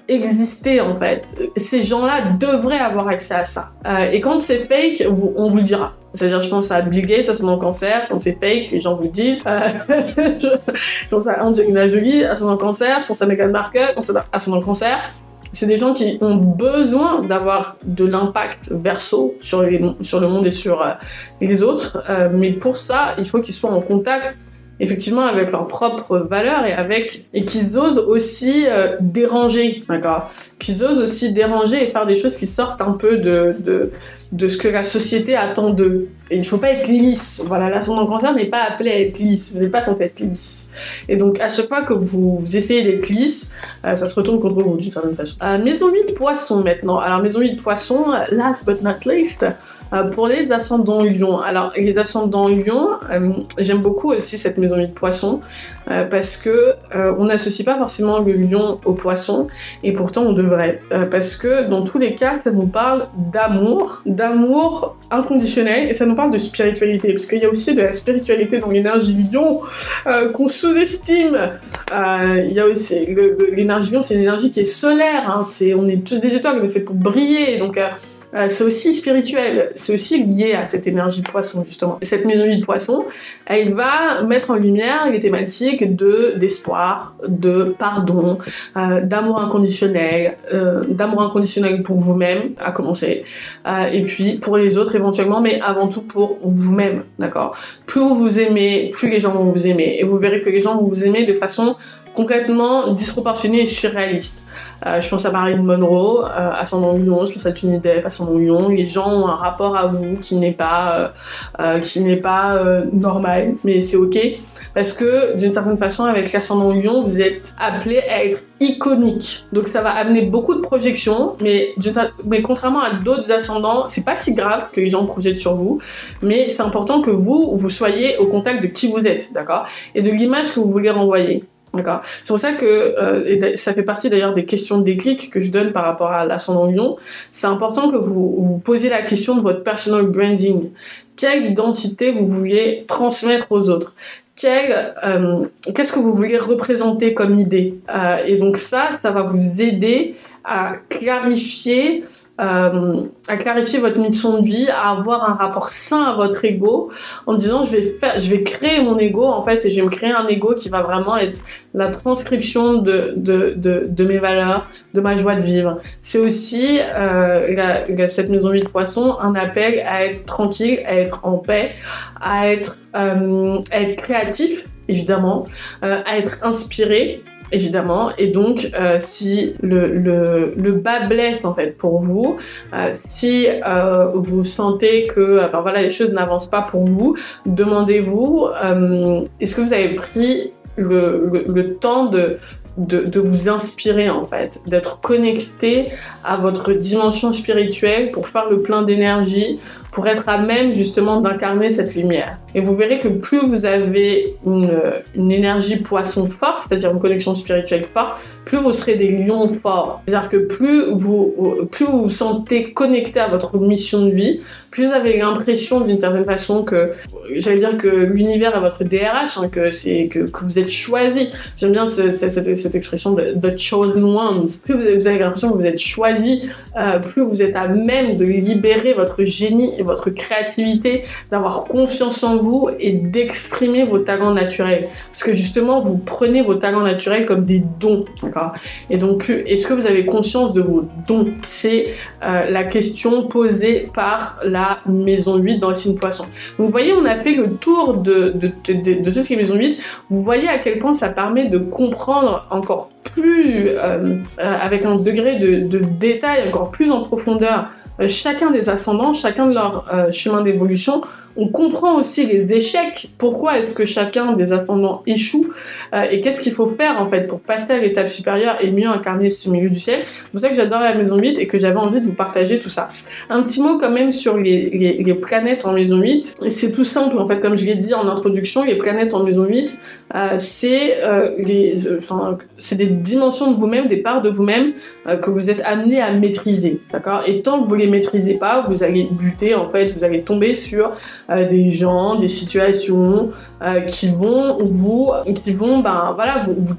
exister en fait. Ces gens-là devraient avoir accès à ça. Et quand c'est fake, on vous le dira. C'est-à-dire, je pense à Bill Gates, ascendant Cancer, quand c'est fake, les gens vous le disent. Je pense à Angelina Jolie, ascendant Cancer, je pense à Meghan Markle, ascendant Cancer. C'est des gens qui ont besoin d'avoir de l'impact Verseau sur le monde et sur les autres. Mais pour ça, il faut qu'ils soient en contact effectivement avec leurs propres valeurs et qu'ils osent aussi déranger, d'accord, qu'ils osent aussi déranger et faire des choses qui sortent un peu de ce que la société attend d'eux. Et il faut pas être lisse. Voilà, l'ascendant Cancer n'est pas appelé à être lisse. Vous n'êtes pas censé être lisse. Et donc, à chaque fois que vous essayez d'être lisse, ça se retourne contre vous d'une certaine façon. Maison 8 Poisson maintenant. Alors, maison 8 Poisson, last but not least, pour les ascendants Lion. Alors, les ascendants Lion, j'aime beaucoup aussi cette maison 8 Poisson parce que on n'associe pas forcément le Lion au Poisson et pourtant on devrait. Parce que dans tous les cas, ça nous parle d'amour inconditionnel et ça nous parle de spiritualité, parce qu'il y a aussi de la spiritualité dans l'énergie Lion qu'on sous-estime. Il y a aussi l'énergie Lion, c'est une énergie qui est solaire, hein, on est tous des étoiles, on est fait pour briller, donc c'est aussi spirituel, c'est aussi lié à cette énergie poisson justement. Cette maison 8 poisson, elle va mettre en lumière les thématiques d'espoir, de pardon, d'amour inconditionnel pour vous-même à commencer, et puis pour les autres éventuellement, mais avant tout pour vous-même, d'accord? Plus vous vous aimez, plus les gens vont vous aimer, et vous verrez que les gens vont vous aimer de façon complètement disproportionnée et surréaliste. Je pense à Marilyn Monroe, ascendant Lion, je pense à Johnny Depp, ascendant Lion. Les gens ont un rapport à vous qui n'est pas normal, mais c'est ok, parce que d'une certaine façon, avec l'ascendant Lion, vous êtes appelé à être iconique. Donc ça va amener beaucoup de projections, mais contrairement à d'autres ascendants, c'est pas si grave que les gens projettent sur vous, mais c'est important que vous soyez au contact de qui vous êtes, d'accord, et de l'image que vous voulez renvoyer. D'accord. C'est pour ça que, et ça fait partie d'ailleurs des questions de déclic que je donne par rapport à l'ascendant Lion, c'est important que vous posiez la question de votre personal branding. Quelle identité vous voulez transmettre aux autres? Qu'est-ce que vous voulez représenter comme idée? Et donc ça va vous aider à clarifier votre mission de vie, à avoir un rapport sain à votre ego, en disant je vais créer mon ego en fait, et je vais me créer un ego qui va vraiment être la transcription de mes valeurs, de ma joie de vivre. C'est aussi cette maison 8 poisson, un appel à être tranquille, à être en paix, à être créatif évidemment, à être inspiré évidemment, et donc si le bas blesse en fait pour vous, si vous sentez que voilà, les choses n'avancent pas pour vous, demandez-vous est-ce que vous avez pris le temps de vous inspirer en fait, d'être connecté à votre dimension spirituelle pour faire le plein d'énergie, pour être à même justement d'incarner cette lumière. Et vous verrez que plus vous avez une énergie poisson forte, c'est-à-dire une connexion spirituelle forte, plus vous serez des lions forts. C'est-à-dire que plus vous vous sentez connecté à votre mission de vie, plus vous avez l'impression d'une certaine façon que, j'allais dire que l'univers est votre DRH, hein, que vous êtes choisi. J'aime bien cette expression de the chosen ones. Plus vous avez l'impression que vous êtes choisi, plus vous êtes à même de libérer votre génie et votre créativité, d'avoir confiance en vous et d'exprimer vos talents naturels. Parce que justement, vous prenez vos talents naturels comme des dons, d'accord? Et donc, est-ce que vous avez conscience de vos dons? C'est la question posée par la maison 8 dans le signe poisson. Donc, vous voyez, on a fait le tour de tout ce qui est maison 8. Vous voyez à quel point ça permet de comprendre encore plus, avec un degré de détail encore plus en profondeur, chacun des ascendants, chacun de leur chemin d'évolution. On comprend aussi les échecs, pourquoi est-ce que chacun des ascendants échoue, et qu'est-ce qu'il faut faire en fait pour passer à l'étape supérieure et mieux incarner ce milieu du ciel. C'est pour ça que j'adore la maison 8 et que j'avais envie de vous partager tout ça. Un petit mot quand même sur les planètes en maison 8. C'est tout simple en fait, comme je l'ai dit en introduction, les planètes en maison 8, c'est des dimensions de vous-même, des parts de vous-même que vous êtes amené à maîtriser, d'accord? Et tant que vous les maîtrisez pas, vous allez buter en fait, vous allez tomber sur des gens, des situations qui vont vous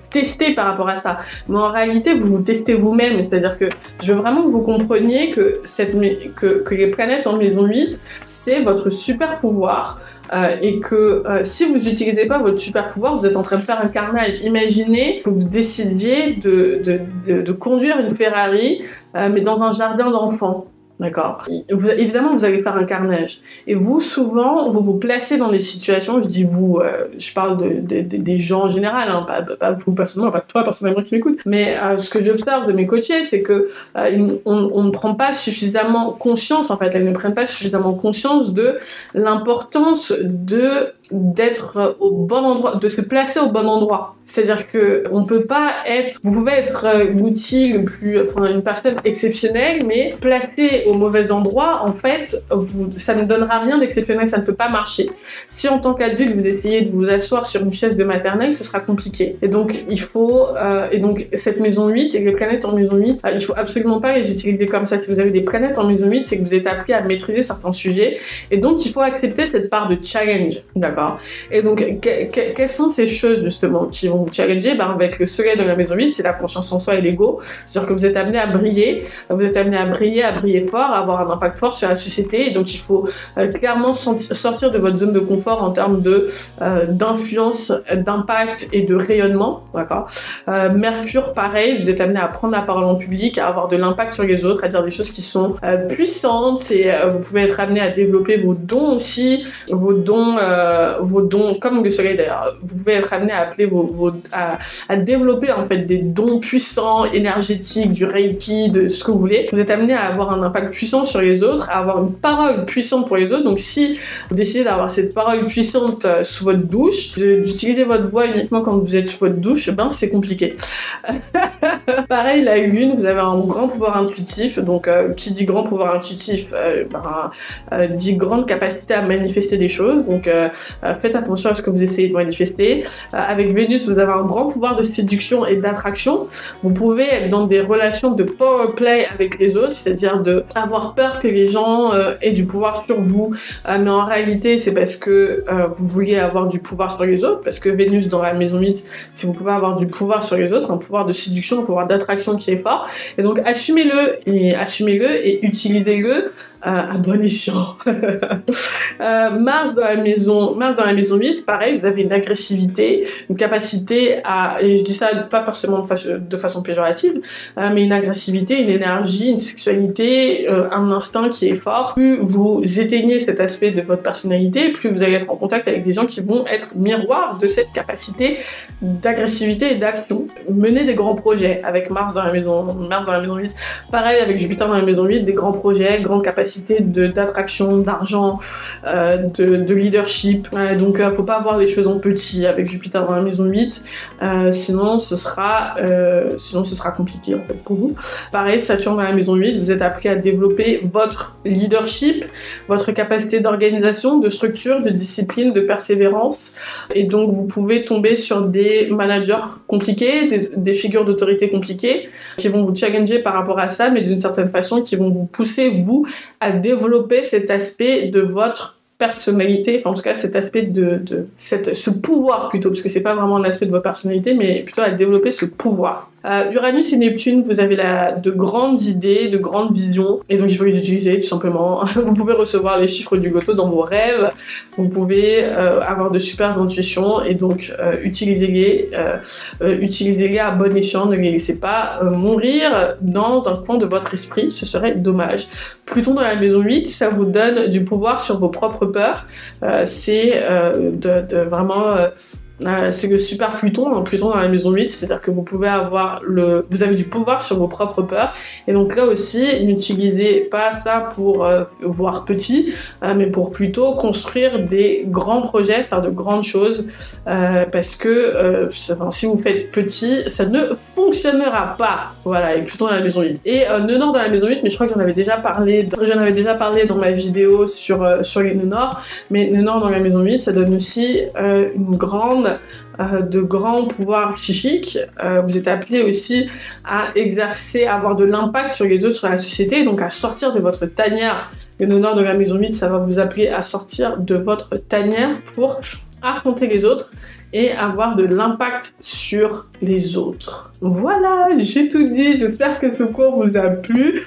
tester par rapport à ça. Mais en réalité, vous vous testez vous-même. C'est-à-dire que je veux vraiment que vous compreniez que les planètes en maison 8, c'est votre super pouvoir. Et que si vous n'utilisez pas votre super pouvoir, vous êtes en train de faire un carnage. Imaginez que vous décidiez de conduire une Ferrari, mais dans un jardin d'enfants. D'accord. Évidemment, vous allez faire un carnage. Et vous, souvent, vous vous placez dans des situations, je dis vous, je parle des gens en général, hein, pas vous personnellement, pas toi personnellement qui m'écoute, mais ce que j'observe de mes coachés, c'est que on ne prend pas suffisamment conscience, en fait, elles ne prennent pas suffisamment conscience de l'importance d'être au bon endroit, de se placer au bon endroit. C'est-à-dire que on peut pas vous pouvez être l'outil une personne exceptionnelle, mais placé au mauvais endroit, en fait, ça ne donnera rien d'exceptionnel, ça ne peut pas marcher. Si en tant qu'adulte, vous essayez de vous asseoir sur une chaise de maternelle, ce sera compliqué. Et donc, cette maison 8 et les planètes en maison 8, il faut absolument pas les utiliser comme ça. Si vous avez des planètes en maison 8, c'est que vous êtes appris à maîtriser certains sujets. Et donc, il faut accepter cette part de challenge. D'accord? D'accord. Et donc, quelles sont ces choses, justement, qui vont vous challenger? Avec le soleil dans la maison 8, c'est la confiance en soi et l'ego. C'est-à-dire que vous êtes amené à briller, à briller fort, à avoir un impact fort sur la société. Et donc, il faut clairement sortir de votre zone de confort en termes d'influence, d'impact et de rayonnement. D'accord. Mercure, pareil, vous êtes amené à prendre la parole en public, à avoir de l'impact sur les autres, à dire des choses qui sont puissantes. Et vous pouvez être amené à développer vos dons aussi, vos dons, comme le soleil d'ailleurs. Vous pouvez être amené à appeler à développer en fait des dons puissants, énergétiques, du reiki, de ce que vous voulez. Vous êtes amené à avoir un impact puissant sur les autres, à avoir une parole puissante pour les autres. Donc si vous décidez d'avoir cette parole puissante sous votre douche, d'utiliser votre voix uniquement quand vous êtes sous votre douche, c'est compliqué. Pareil, la lune, vous avez un grand pouvoir intuitif. Donc qui dit grand pouvoir intuitif dit grande capacité à manifester des choses. Donc faites attention à ce que vous essayez de manifester. Avec Vénus, vous avez un grand pouvoir de séduction et d'attraction. Vous pouvez être dans des relations de power play avec les autres, c'est-à-dire avoir peur que les gens aient du pouvoir sur vous, mais en réalité c'est parce que vous vouliez avoir du pouvoir sur les autres, parce que Vénus dans la maison 8, si vous pouvez avoir du pouvoir sur les autres, un pouvoir de séduction, un pouvoir d'attraction qui est fort, et donc assumez-le et utilisez-le à bon escient. Mars dans la maison 8, pareil, vous avez une agressivité, une capacité et je dis ça pas forcément de façon péjorative, mais une agressivité, une énergie, une sexualité, un instinct qui est fort. Plus vous éteignez cet aspect de votre personnalité, plus vous allez être en contact avec des gens qui vont être miroirs de cette capacité d'agressivité et d'action. Menez des grands projets avec Mars dans la maison 8. Pareil avec Jupiter dans la maison 8, des grands projets, grande capacité d'attraction, d'argent, de leadership. Donc faut pas voir les choses en petit avec Jupiter dans la maison 8, sinon ce sera compliqué en fait pour vous. Pareil, Saturne dans la maison 8, vous êtes appris à développer votre leadership, votre capacité d'organisation, de structure, de discipline, de persévérance, et donc vous pouvez tomber sur des managers compliqués, des figures d'autorité compliquées qui vont vous challenger par rapport à ça, mais d'une certaine façon qui vont vous pousser vous à développer cet aspect de votre personnalité, enfin en tout cas cet aspect ce pouvoir plutôt, parce que c'est pas vraiment un aspect de votre personnalité, mais plutôt à développer ce pouvoir. Uranus et Neptune, vous avez de grandes idées, de grandes visions, et donc il faut les utiliser tout simplement. Vous pouvez recevoir les chiffres du loto dans vos rêves, vous pouvez avoir de super intuitions, et donc utilisez-les à bon escient, ne les laissez pas mourir dans un coin de votre esprit, ce serait dommage. Pluton dans la maison 8, ça vous donne du pouvoir sur vos propres peurs, c'est c'est le super Pluton dans la maison 8, c'est-à-dire que vous avez du pouvoir sur vos propres peurs, et donc là aussi, n'utilisez pas ça pour voir petit, mais pour plutôt construire des grands projets, faire de grandes choses, parce que si vous faites petit, ça ne fonctionnera pas. Voilà, et Pluton dans la maison 8. Et nœud nord dans la maison 8, mais je crois que j'en avais déjà parlé dans ma vidéo sur les nœuds nord, mais nœud nord dans la maison 8, ça donne aussi de grands pouvoirs psychiques. Vous êtes appelé aussi à exercer, à avoir de l'impact sur les autres, sur la société, donc à sortir de votre tanière. Le nœud nord de la maison 8, ça va vous appeler à sortir de votre tanière pour affronter les autres et avoir de l'impact sur les autres. Voilà, j'ai tout dit, j'espère que ce cours vous a plu.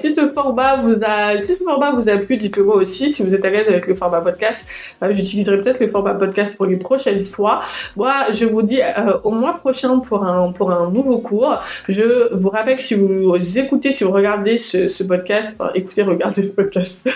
Si ce format vous a plu, dites-le moi aussi. Si vous êtes à l'aise avec le format podcast, j'utiliserai peut-être le format podcast pour les prochaines fois. Moi, je vous dis au mois prochain pour un nouveau cours. Je vous rappelle que si vous regardez ce podcast, regardez ce podcast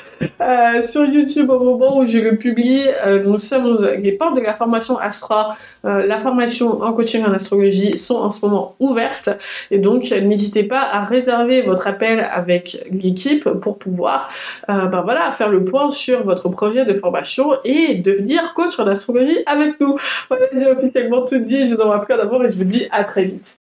sur YouTube au moment où je le publie, nous sommes les portes de la formation Astra, la formation en coaching en astrologie sont en ce moment ouvertes, et donc n'hésitez pas à réserver votre appel avec l'équipe pour pouvoir faire le point sur votre projet de formation et devenir coach en astrologie avec nous. Voilà, j'ai officiellement tout dit, je vous envoie plein d'amour et je vous dis à très vite.